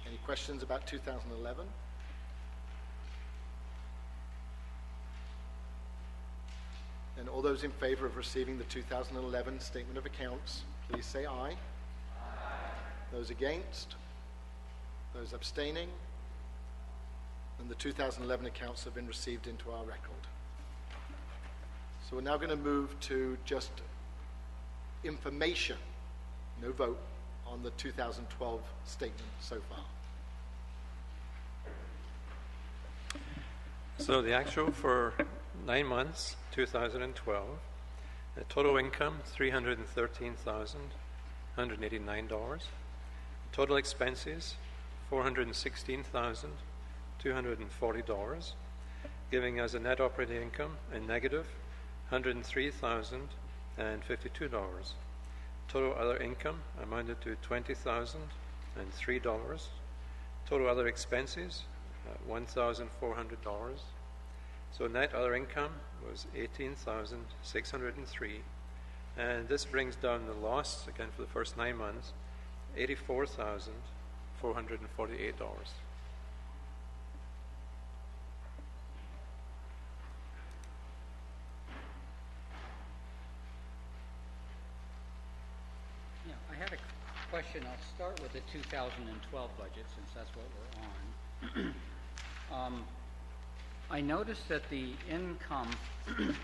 Any questions about 2011? And all those in favor of receiving the 2011 Statement of Accounts, please say aye. Aye. Those against? Those abstaining? And the 2011 accounts have been received into our record. So we're now going to move to just information, no vote, on the 2012 statement so far. So the actual for 9 months, 2012, the total income, $313,189. Total expenses, $416,240, giving us a net operating income, a negative $103,052. Total other income amounted to $20,003. Total other expenses, $1,400. So net other income was $18,603, and this brings down the loss again for the first 9 months, $84,448. Yeah, I had a question. I'll start with the 2012 budget since that's what we're on. I noticed that the income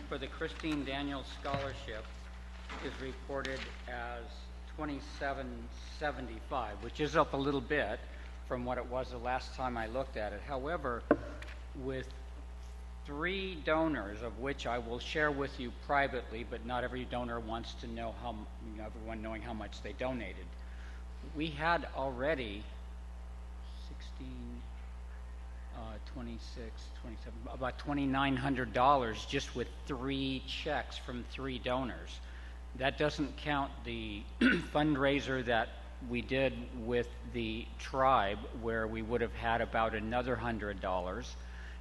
for the Christine Daniels Scholarship is reported as $27.75, which is up a little bit from what it was the last time I looked at it. However, with 3 donors, of which I will share with you privately, but not every donor wants to know everyone knowing how much they donated. We had already 16, 26, 27, about $2,900 just with 3 checks from 3 donors. That doesn't count the fundraiser that we did with the tribe, where we would have had about another $100,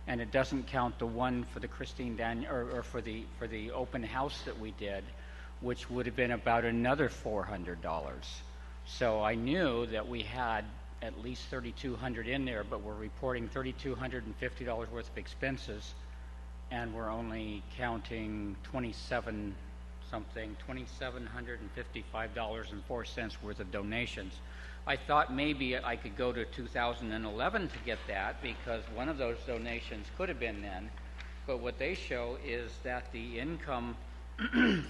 and it doesn't count the one for the Christine or for the open house that we did, which would have been about another $400. So I knew that we had at least $3,200 in there, but we're reporting $3,250 worth of expenses, and we're only counting $2,755.04 worth of donations. I thought maybe I could go to 2011 to get that, because one of those donations could have been then, but what they show is that the income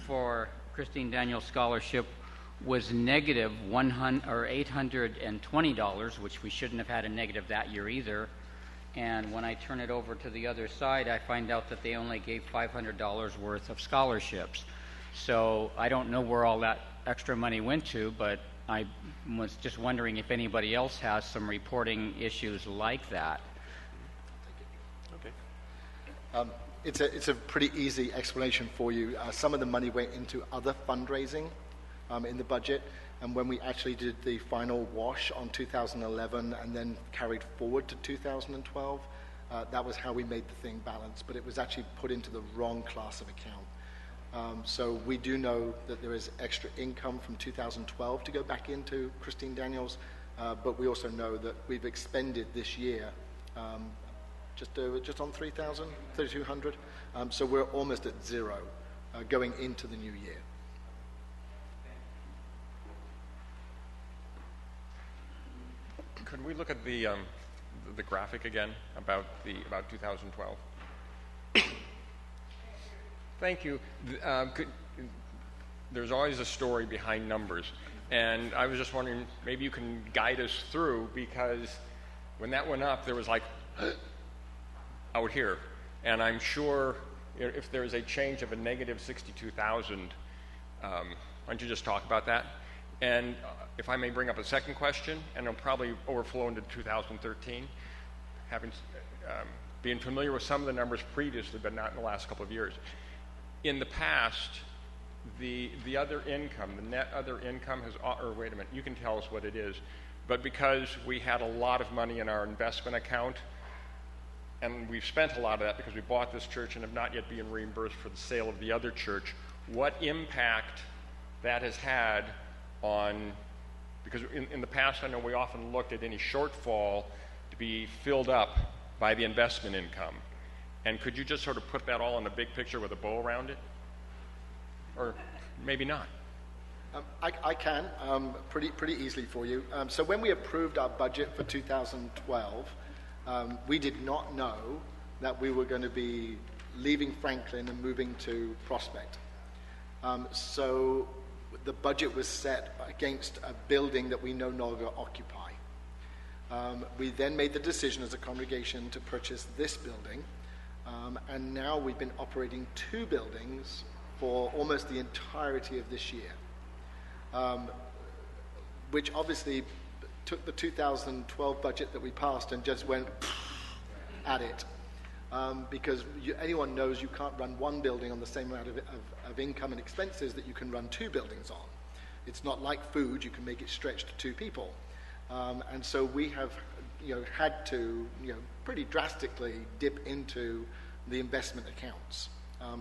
for Christine Daniels Scholarship was negative $820, which we shouldn't have had a negative that year either. And when I turn it over to the other side, I find out that they only gave $500 worth of scholarships. So I don't know where all that extra money went to, but I was just wondering if anybody else has some reporting issues like that. Okay. It's a pretty easy explanation for you. Some of the money went into other fundraising in the budget, and when we actually did the final wash on 2011 and then carried forward to 2012, that was how we made the thing balance, but it was actually put into the wrong class of account. So we do know that there is extra income from 2012 to go back into Christine Daniels, but we also know that we've expended this year just on 3,200. So we're almost at zero going into the new year. Could we look at the graphic again about 2012? Thank you. There's always a story behind numbers, and I was just wondering, maybe you can guide us through, because when that went up, there was like out here, and I'm sure if there is a change of a negative 62,000, why don't you just talk about that? And if I may bring up a second question, and it'll probably overflow into 2013, being familiar with some of the numbers previously, but not in the last couple of years. In the past, the other income, the net other income has, or wait a minute, you can tell us what it is, but because we had a lot of money in our investment account, and we've spent a lot of that because we bought this church and have not yet been reimbursed for the sale of the other church, what impact that has had on, because in the past I know we often looked at any shortfall to be filled up by the investment income. And could you just sort of put that all in a big picture with a bow around it? Or maybe not. I can, pretty easily for you. So when we approved our budget for 2012, we did not know that we were going to be leaving Franklin and moving to Prospect. So the budget was set against a building that we no longer occupy. We then made the decision as a congregation to purchase this building, and now we've been operating 2 buildings for almost the entirety of this year, which obviously took the 2012 budget that we passed and just went at it, because anyone knows you can't run one building on the same amount of income and expenses that you can run 2 buildings on. It's not like food, you can make it stretch to 2 people. And so we have had to pretty drastically dip into the investment accounts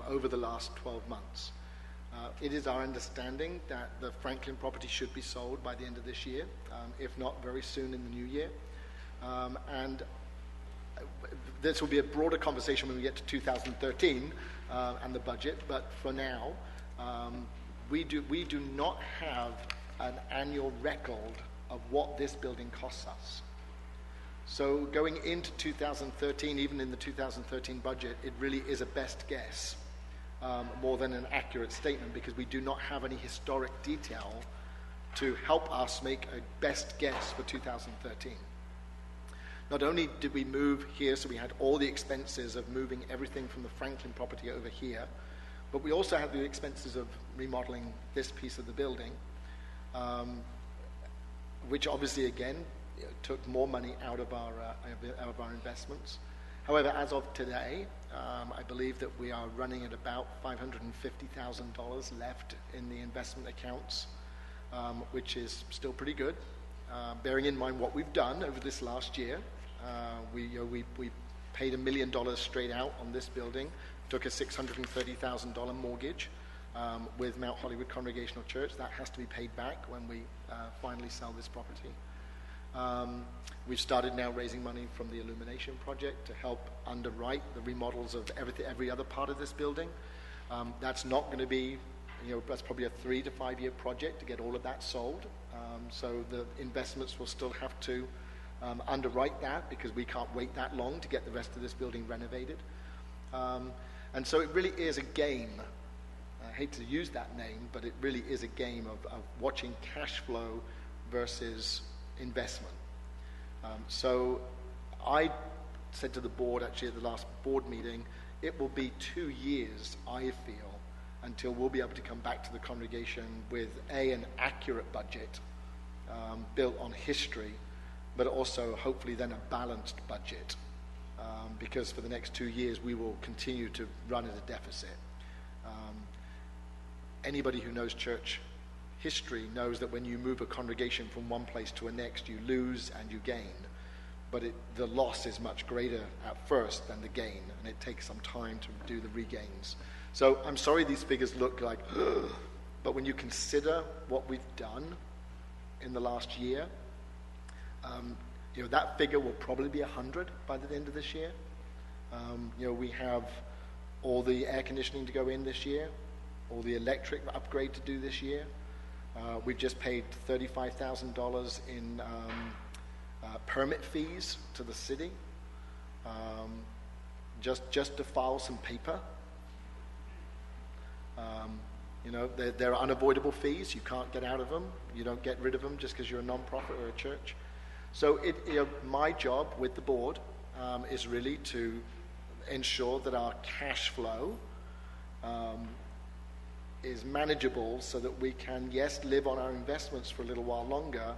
over the last 12 months. It is our understanding that the Franklin property should be sold by the end of this year, if not very soon in the new year. And this will be a broader conversation when we get to 2013 and the budget, but for now, we do not have an annual record of what this building costs us. So going into 2013, even in the 2013 budget, it really is a best guess more than an accurate statement, because we do not have any historic detail to help us make a best guess for 2013. Not only did we move here, so we had all the expenses of moving everything from the Franklin property over here, but we also had the expenses of remodeling this piece of the building, which obviously, again, took more money out of our investments. However, as of today, I believe that we are running at about $550,000 left in the investment accounts, which is still pretty good. Bearing in mind what we've done over this last year, we paid $1 million straight out on this building, took a $630,000 mortgage with Mount Hollywood Congregational Church. That has to be paid back when we finally sell this property. We've started now raising money from the illumination project to help underwrite the remodels of every other part of this building. That's not going to be, that's probably a 3 to 5 year project to get all of that sold. So the investments will still have to underwrite that, because we can't wait that long to get the rest of this building renovated. And so it really is a game. I hate to use that name, but it really is a game of watching cash flow versus investment. So I said to the board, actually at the last board meeting, it will be 2 years, I feel, until we'll be able to come back to the congregation with an accurate budget built on history, but also hopefully then a balanced budget, because for the next 2 years we will continue to run at a deficit. Anybody who knows church history knows that when you move a congregation from one place to a next, you lose and you gain. But the loss is much greater at first than the gain, and it takes some time to do the regains. So I'm sorry these figures look like, but when you consider what we've done in the last year, that figure will probably be 100 by the end of this year. We have all the air conditioning to go in this year, all the electric upgrade to do this year. We've just paid $35,000 in permit fees to the city, just to file some paper. There are unavoidable fees. You can't get out of them. You don't get rid of them just because you're a non-profit or a church. So my job with the board is really to ensure that our cash flow is manageable, so that we can, yes, live on our investments for a little while longer,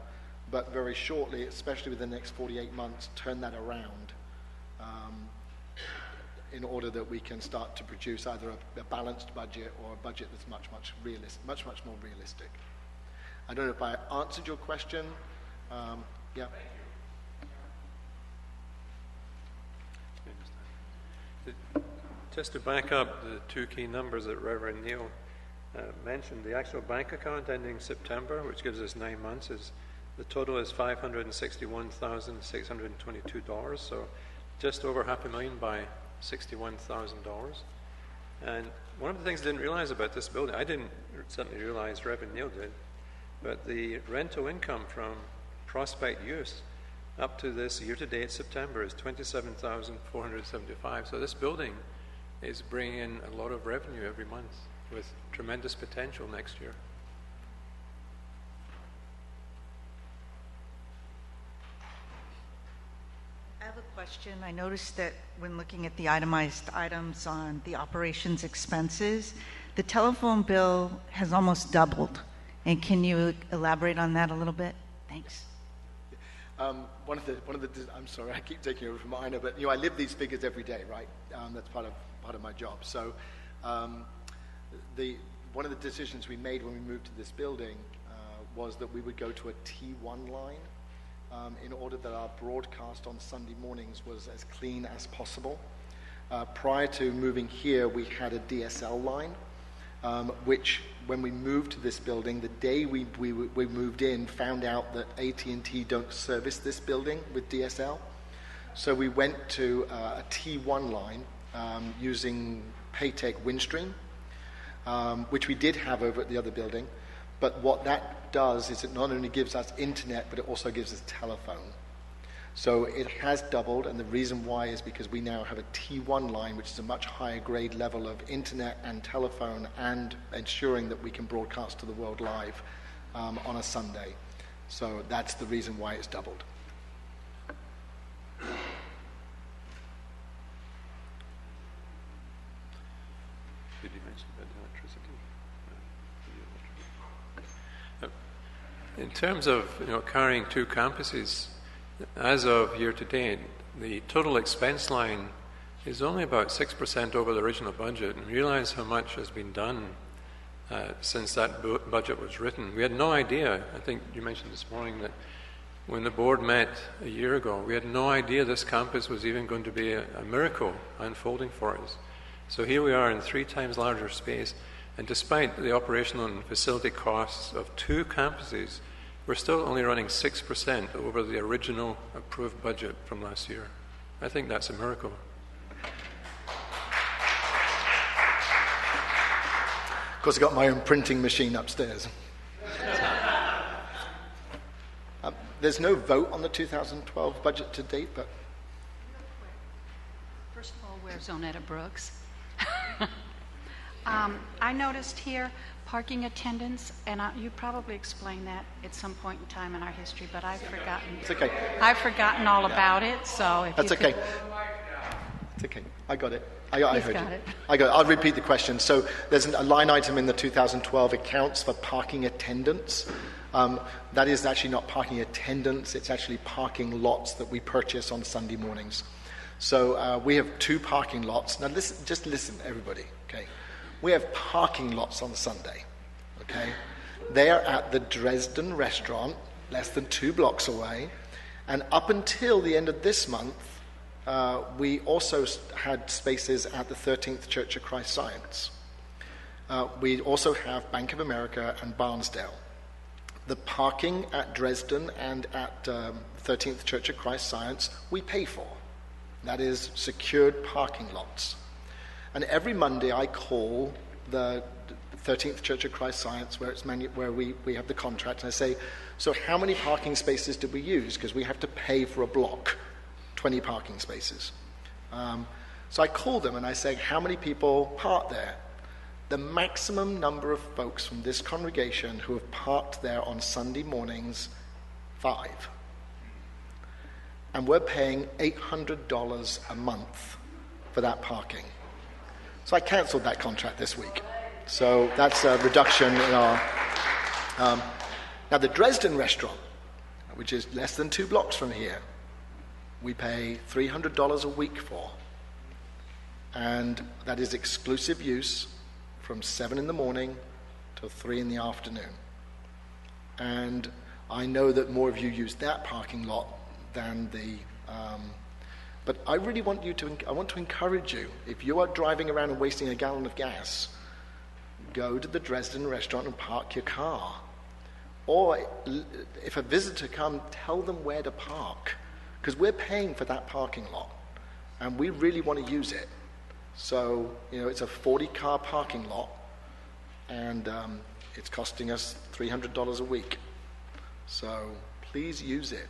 but very shortly, especially within the next 48 months, turn that around in order that we can start to produce either a balanced budget or a budget that's much more realistic. I don't know if I answered your question. Yeah. Just to back up the two key numbers that Reverend Neil mentioned, the actual bank account ending September, which gives us 9 months, the total is $561,622, so just over $500,000 by $61,000. And one of the things I didn't realize about this building, I didn't certainly realize, Reverend Neil did, but the rental income from prospect use up to this year-to-date September is $27,475. So this building is bringing in a lot of revenue every month, with tremendous potential next year. I have a question. I noticed that when looking at the itemized items on the operations expenses, the telephone bill has almost doubled. And can you elaborate on that a little bit? Thanks. I'm sorry, I keep taking over from Ina, but I live these figures every day, right? That's part of my job. So one of the decisions we made when we moved to this building was that we would go to a T1 line in order that our broadcast on Sunday mornings was as clean as possible. Prior to moving here, we had a DSL line, which when we moved to this building, the day we moved in, found out that AT&T don't service this building with DSL. So we went to a T1 line using Paytech Windstream, which we did have over at the other building. But what that does is it not only gives us internet, but it also gives us telephone. So it has doubled, and the reason why is because we now have a T1 line, which is a much higher grade level of internet and telephone, and ensuring that we can broadcast to the world live on a Sunday. So that's the reason why it's doubled. Did you mention about electricity? In terms of carrying two campuses, as of year to date, the total expense line is only about 6% over the original budget. And realize how much has been done since that budget was written. We had no idea. I think you mentioned this morning that when the board met a year ago, we had no idea this campus was even going to be a miracle unfolding for us. So here we are in 3 times larger space, and despite the operational and facility costs of 2 campuses, we're still only running 6% over the original approved budget from last year. I think that's a miracle. Of course, I've got my own printing machine upstairs. There's no vote on the 2012 budget to date, but... First of all, where's Zonetta Brooks? I noticed here parking attendance, and you probably explained that at some point in time in our history, but I've forgotten. It's okay. I've forgotten all about it, so if That's you okay. could... It's okay. I got it. I He's heard got you. it. I got it. I'll repeat the question. So there's a line item in the 2012 accounts for parking attendance. That is actually not parking attendance. It's actually parking lots that we purchase on Sunday mornings. So we have 2 parking lots. Now listen, just listen, everybody. Okay, we have parking lots on Sunday. Okay, they are at the Dresden restaurant, less than 2 blocks away, and up until the end of this month, we also had spaces at the 13th Church of Christ Science. We also have Bank of America and Barnsdale. The parking at Dresden and at 13th Church of Christ Science, we pay for. That is secured parking lots. And every Monday I call the 13th Church of Christ Science, where we have the contract, and I say, so how many parking spaces did we use? Because we have to pay for a block, 20 parking spaces. So I call them and I say, how many people park there? The maximum number of folks from this congregation who have parked there on Sunday mornings, 5. And we're paying $800 a month for that parking. So I canceled that contract this week. So that's a reduction in our... now the Dresden restaurant, which is less than 2 blocks from here, we pay $300 a week for. And that is exclusive use from 7 in the morning till 3 in the afternoon. And I know that more of you use that parking lot than the... but I really want I want to encourage you, if you are driving around and wasting a gallon of gas, go to the Dresden restaurant and park your car. Or if a visitor comes, tell them where to park, because we're paying for that parking lot and we really want to use it. So, it's a 40-car parking lot, and it's costing us $300 a week. So please use it.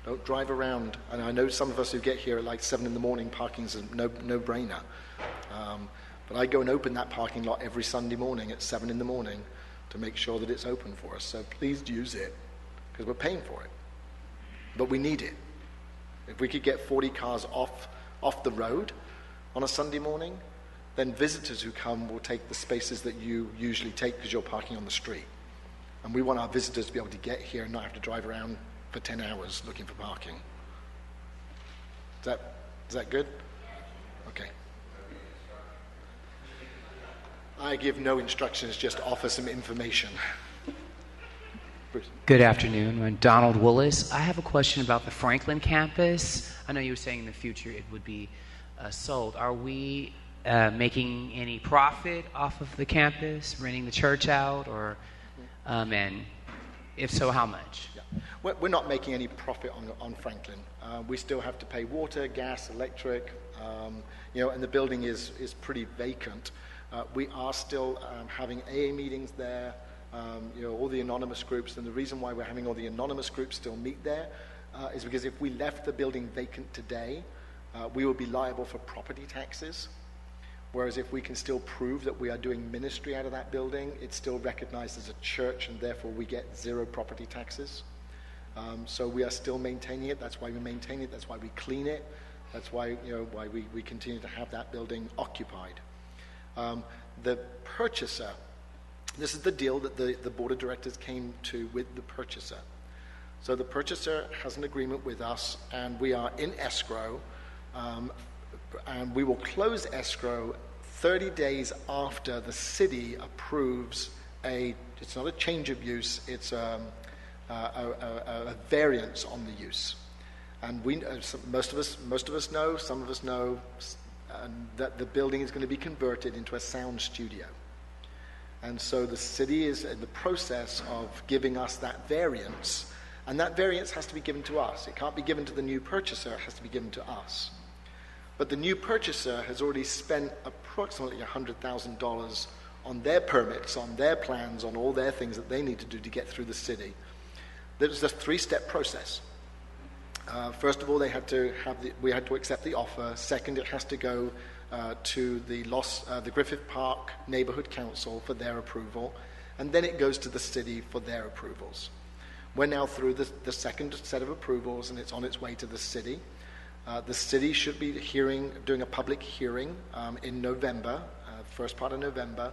Don't drive around. And I know some of us who get here at like 7 in the morning, parking's a no-brainer. But I go and open that parking lot every Sunday morning at 7 in the morning to make sure that it's open for us. So please use it, because we're paying for it. But we need it. If we could get 40 cars off the road on a Sunday morning, then visitors who come will take the spaces that you usually take because you're parking on the street. And we want our visitors to be able to get here and not have to drive around for 10 hours looking for parking. Is that good? Okay. I give no instructions, just offer some information. Bruce. Good afternoon. I'm Donald Willis. I have a question about the Franklin campus. I know you were saying in the future it would be sold. Are we making any profit off of the campus, renting the church out, or and if so, how much? Yeah. We're not making any profit on Franklin. We still have to pay water, gas, electric, and the building is pretty vacant. We are still having AA meetings there, all the anonymous groups, and the reason why we're having all the anonymous groups still meet there is because if we left the building vacant today, we would be liable for property taxes. Whereas if we can still prove that we are doing ministry out of that building, it's still recognized as a church, and therefore we get zero property taxes. So we are still maintaining it. That's why we maintain it. That's why we clean it. That's why why we continue to have that building occupied. The purchaser, this is the deal that the board of directors came to with the purchaser. So the purchaser has an agreement with us, and we are in escrow, and we will close escrow 30 days after the city approves it's not a change of use, it's a variance on the use. And most of us know, some of us know, that the building is going to be converted into a sound studio. And so the city is in the process of giving us that variance, and that variance has to be given to us. It can't be given to the new purchaser, it has to be given to us. But the new purchaser has already spent approximately $100,000 on their permits, on their plans, on all their things that they need to do to get through the city. There's a three-step process. First of all, we had to accept the offer. Second, it has to go to the Griffith Park Neighborhood Council for their approval, and then it goes to the city for their approvals. We're now through the second set of approvals, and it's on its way to the city. The city should be doing a public hearing in November, first part of November,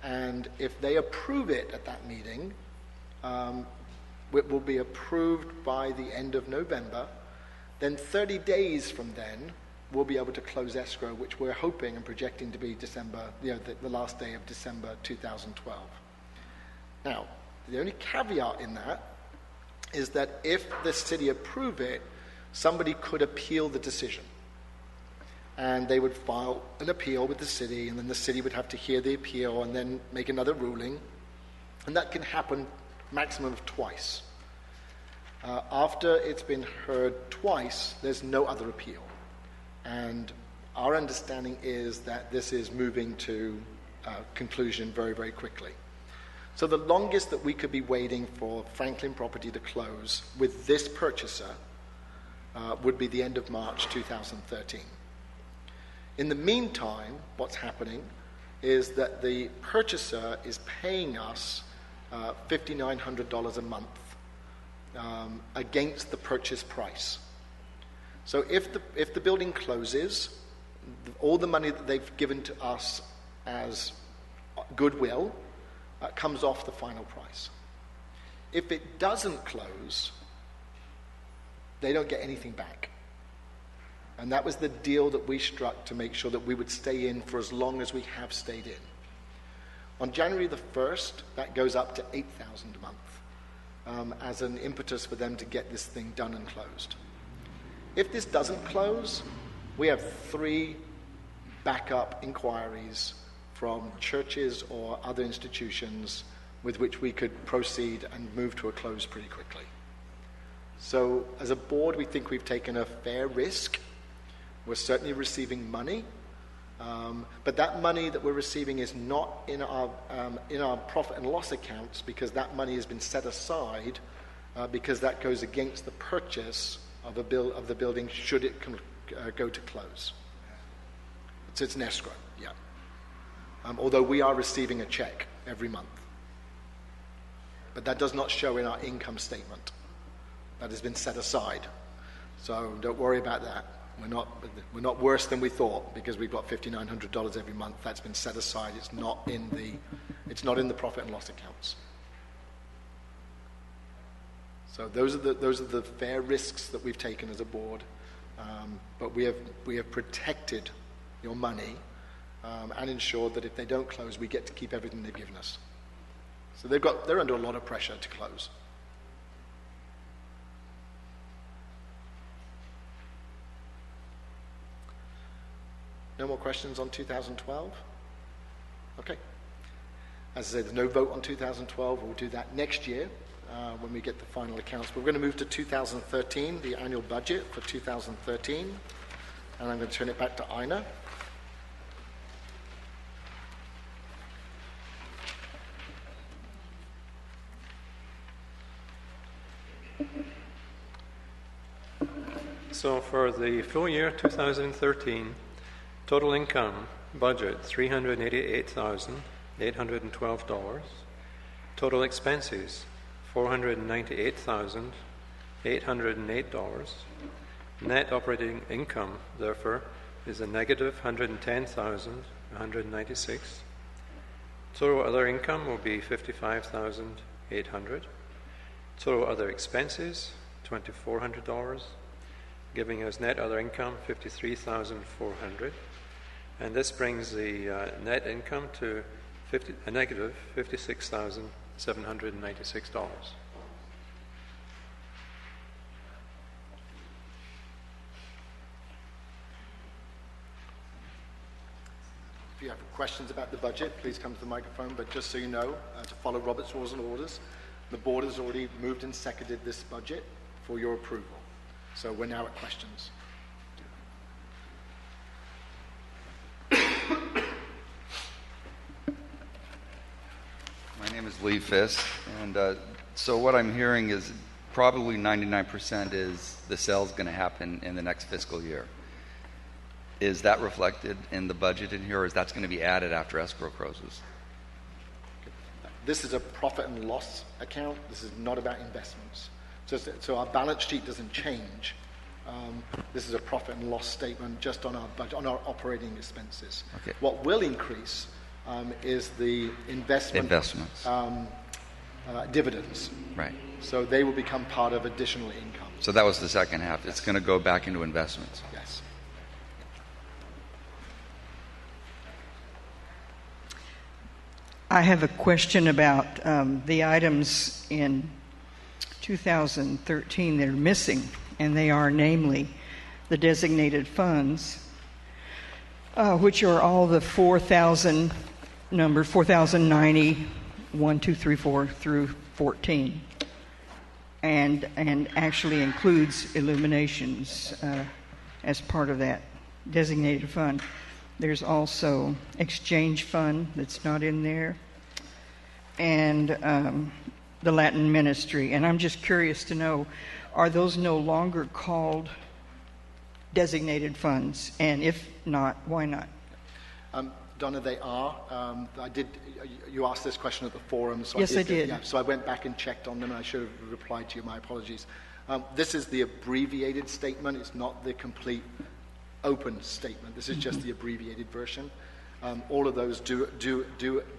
and if they approve it at that meeting, it will be approved by the end of November. Then 30 days from then, we'll be able to close escrow, which we're hoping and projecting to be December, the last day of December 2012. Now, the only caveat in that is that if the city approve it, somebody could appeal the decision. And they would file an appeal with the city, and then the city would have to hear the appeal and then make another ruling. And that can happen maximum of twice. After it's been heard twice, there's no other appeal. And our understanding is that this is moving to conclusion very, very quickly. So the longest that we could be waiting for Franklin property to close with this purchaser would be the end of March 2013. In the meantime, what's happening is that the purchaser is paying us $5,900 a month against the purchase price. So if the building closes, all the money that they've given to us as goodwill comes off the final price. If it doesn't close, they don't get anything back. And that was the deal that we struck to make sure that we would stay in for as long as we have stayed in. On January the 1st, that goes up to $8,000 a month as an impetus for them to get this thing done and closed. If this doesn't close, we have 3 backup inquiries from churches or other institutions with which we could proceed and move to a close pretty quickly. So as a board, we think we've taken a fair risk. We're certainly receiving money, but that money that we're receiving is not in our profit and loss accounts, because that money has been set aside because that goes against the purchase of the building should it go to close. So it's an escrow, yeah. Although we are receiving a check every month, but that does not show in our income statement. That has been set aside, so don't worry about that. We're not worse than we thought because we've got $5,900 every month. That's been set aside. It's not in the profit and loss accounts. So those are the fair risks that we've taken as a board, but we have protected your money and ensured that if they don't close, we get to keep everything they've given us. So they're under a lot of pressure to close. No more questions on 2012? Okay. As I said, there's no vote on 2012. We'll do that next year when we get the final accounts. But we're going to move to 2013, the annual budget for 2013. And I'm going to turn it back to Ina. So for the full year 2013, total income budget $388,812. Total expenses $498,808. Net operating income, therefore, is a negative $110,196. Total other income will be $55,800. Total other expenses $2,400, giving us net other income $53,400. And this brings the net income to a negative $56,796. If you have questions about the budget, please come to the microphone. But just so you know, to follow Robert's Rules and Orders, the board has already moved and seconded this budget for your approval. So we're now at questions. My name is Lee Fisk, and so what I'm hearing is probably 99% is the sale's going to happen in the next fiscal year. Is that reflected in the budget in here, or is that going to be added after escrow closes? This is a profit and loss account. This is not about investments. So our balance sheet doesn't change. This is a profit and loss statement just on our budget, on our operating expenses. Okay. What will increase is the investments. Dividends. Right. So they will become part of additional income. So that was the second half. It's going to go back into investments. Yes. I have a question about the items in 2013 that are missing, and they are namely the designated funds, which are all the 4,000 number 4,090, 1, 2, 3, 4 through 14, and actually includes illuminations as part of that designated fund. There's also exchange fund that's not in there, and the Latin ministry. And I'm just curious to know, are those no longer called designated funds? And if not, why not? Donna, they are. You asked this question at the forum. So Yes, I did. Yeah, so I went back and checked on them, and I should have replied to you. My apologies. This is the abbreviated statement. It's not the complete open statement. This is just the abbreviated version. All of those do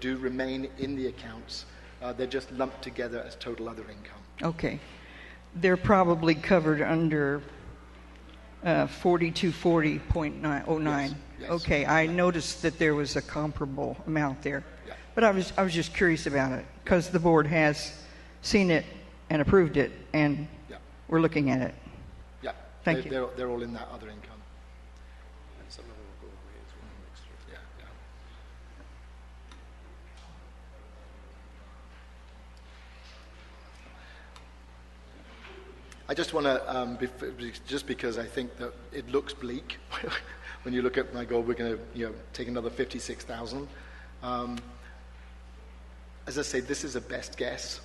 remain in the accounts. They're just lumped together as total other income. Okay. They're probably covered under 4240.09. Yes. Okay, I noticed that there was a comparable amount there. Yeah. But I was just curious about it, because the board has seen it and approved it, and we're looking at it. Yeah. Thank you. They're all in that other income. And some of them will go away as well next year. Yeah. I just want to, just because I think that it looks bleak, when you look at my goal, we're going to take another 56,000. As I say, this is a best guess.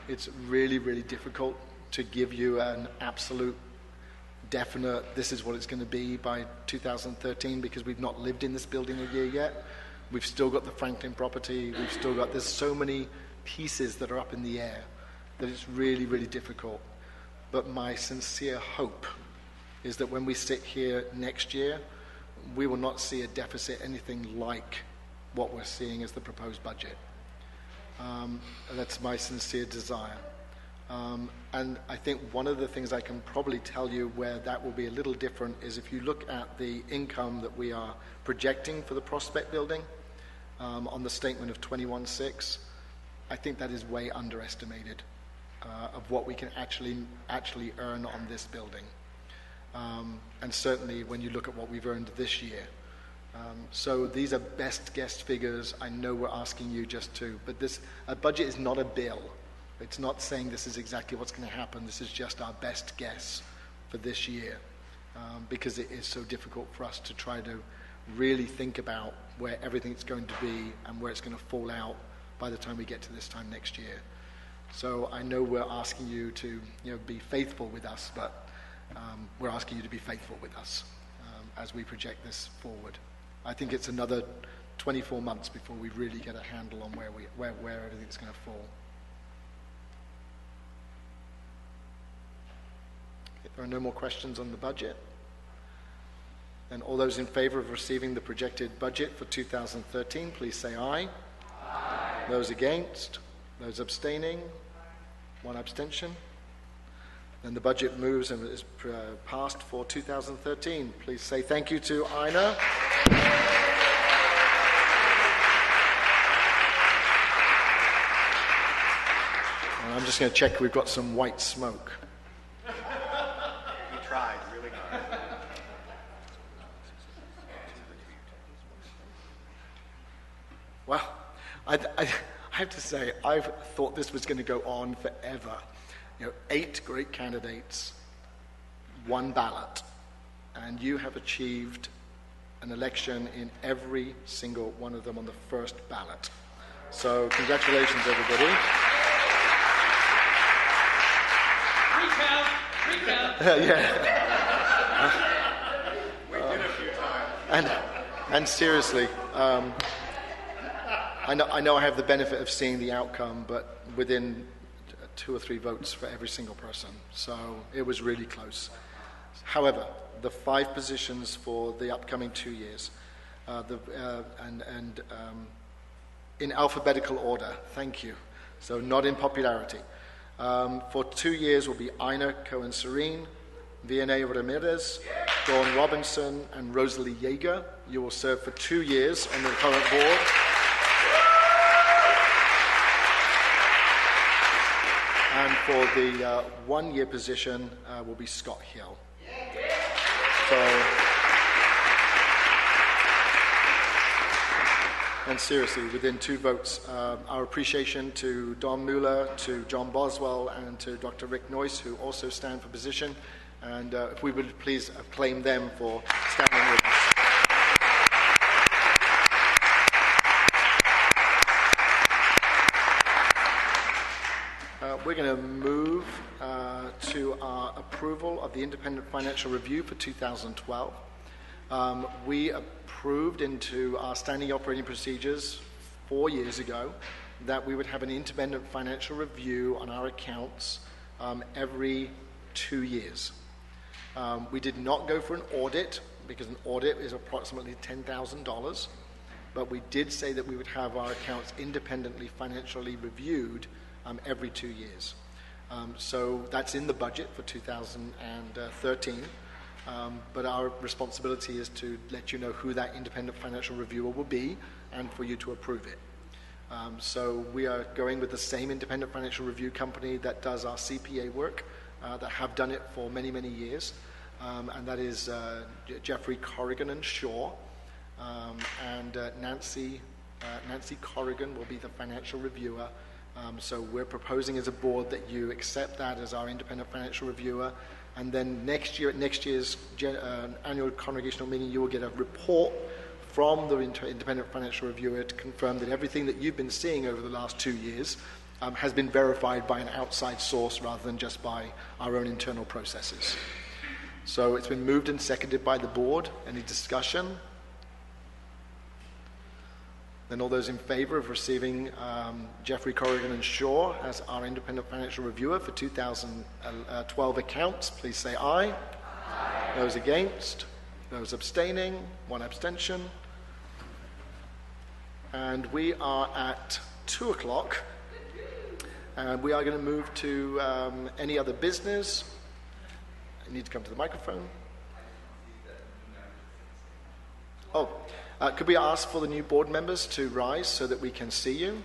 It's really, really difficult to give you an absolute, definite, this is what it's going to be by 2013, because we've not lived in this building a year yet. We've still got the Franklin property. We've still got, there's so many pieces that are up in the air that it's really, really difficult. But my sincere hope is that when we sit here next year, we will not see a deficit anything like what we're seeing as the proposed budget. That's my sincere desire. And I think one of the things I can probably tell you where that will be a little different is if you look at the income that we are projecting for the Prospect building on the statement of 21.6, I think that is way underestimated of what we can actually earn on this building. And certainly when you look at what we've earned this year, So these are best guess figures. I know we're asking you just to, but a budget is not a bill. It's not saying this is exactly what's going to happen. This is just our best guess for this year, because it is so difficult for us to try to really think about where everything's going to be and where it's going to fall out by the time we get to this time next year. So I know we're asking you to be faithful with us, but we're asking you to be faithful with us as we project this forward. I think it's another 24 months before we really get a handle on where everything's going to fall. If there are no more questions on the budget, then all those in favor of receiving the projected budget for 2013, please say aye. Aye. Those against? Those abstaining? One abstention. Then the budget moves and is passed for 2013. Please say thank you to Ina. And I'm just going to check we've got some white smoke. We tried really hard. Well, I have to say, I've thought this was going to go on forever. 8 great candidates, 1 ballot, and you have achieved an election in every single one of them on the first ballot. So congratulations, everybody. Recount. Yeah. We did a few times. And seriously, I know I have the benefit of seeing the outcome, but within 2 or 3 votes for every single person. So it was really close. However, the 5 positions for the upcoming 2 years, in alphabetical order, thank you. So not in popularity. For 2 years will be Ina Cohen-Serene, Vianney Ramirez, Dawn Robinson, and Rosalie Yeager. You will serve for 2 years on the current board. And for the 1-year position will be Scott Hill. And seriously, within 2 votes, our appreciation to Don Mueller, to John Boswell, and to Dr. Rick Noyce, who also stand for position. And if we would please acclaim them for standing with us. We're going to move to our approval of the Independent Financial Review for 2012. We approved into our standing operating procedures 4 years ago that we would have an independent financial review on our accounts every 2 years. We did not go for an audit because an audit is approximately $10,000, but we did say that we would have our accounts independently financially reviewed every 2 years. So that's in the budget for 2013. But our responsibility is to let you know who that independent financial reviewer will be and for you to approve it. So we are going with the same independent financial review company that does our CPA work, that have done it for many, many years. And that is Jeffrey Corrigan and Shaw. And Nancy Corrigan will be the financial reviewer. So we're proposing as a board that you accept that as our independent financial reviewer. And then next year, at next year's annual congregational meeting, you will get a report from the independent financial reviewer to confirm that everything that you've been seeing over the last 2 years has been verified by an outside source rather than just by our own internal processes. So it's been moved and seconded by the board. Any discussion? Then all those in favor of receiving Jeffrey Corrigan and Shaw as our independent financial reviewer for 2012 accounts, please say aye. Aye. Those against? Those abstaining? 1 abstention. And we are at 2 o'clock. And we are going to move to any other business. You need to come to the microphone. Oh. Could we ask for the new board members to rise so that we can see you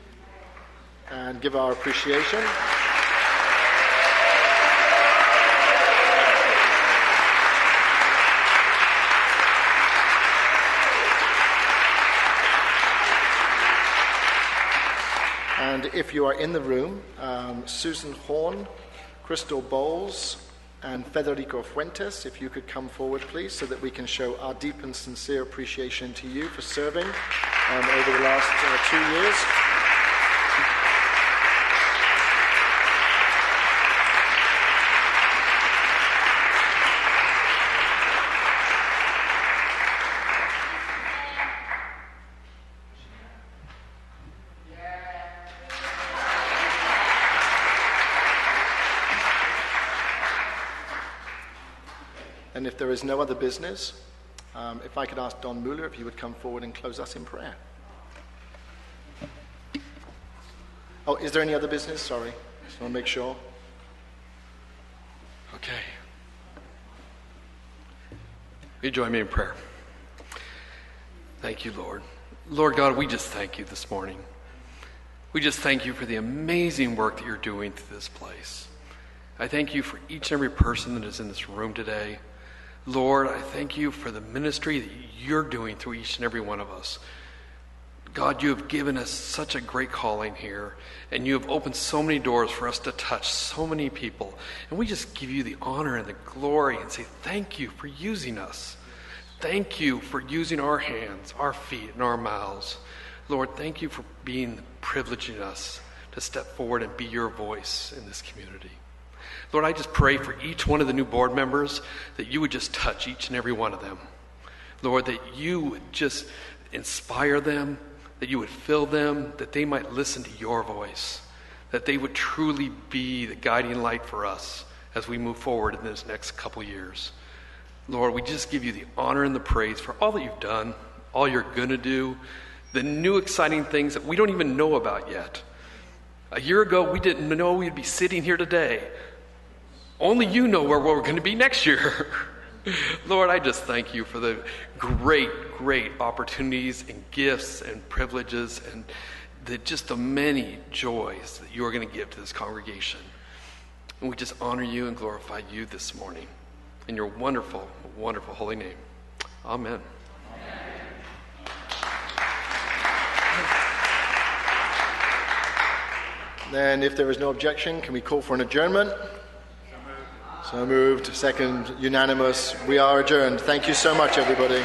and give our appreciation? And if you are in the room, Susan Horn, Crystal Bowles, and Federico Fuentes, if you could come forward, please, so that we can show our deep and sincere appreciation to you for serving over the last 2 years. And if there is no other business, if I could ask Don Mueller if he would come forward and close us in prayer. Oh, is there any other business? Sorry. Just want to make sure. Okay. Will you join me in prayer? Thank you, Lord. Lord God, we just thank you this morning. We just thank you for the amazing work that you're doing through this place. I thank you for each and every person that is in this room today. Lord, I thank you for the ministry that you're doing through each and every one of us. God, you have given us such a great calling here, and you have opened so many doors for us to touch so many people. And we just give you the honor and the glory and say thank you for using us. Thank you for using our hands, our feet, and our mouths. Lord, thank you for privileging us to step forward and be your voice in this community. Lord, I just pray for each one of the new board members that you would just touch each and every one of them. Lord, that you would just inspire them, that you would fill them, that they might listen to your voice, that they would truly be the guiding light for us as we move forward in this next couple years. Lord, we just give you the honor and the praise for all that you've done, all you're going to do, the new exciting things that we don't even know about yet. A year ago, we didn't know we'd be sitting here today. Only you know where we're going to be next year. Lord, I just thank you for the great, great opportunities and gifts and privileges and just the many joys that you are going to give to this congregation. And we just honor you and glorify you this morning in your wonderful, wonderful holy name. Amen. Then if there is no objection, can we call for an adjournment? So moved. Second, unanimous. We are adjourned. Thank you so much, everybody.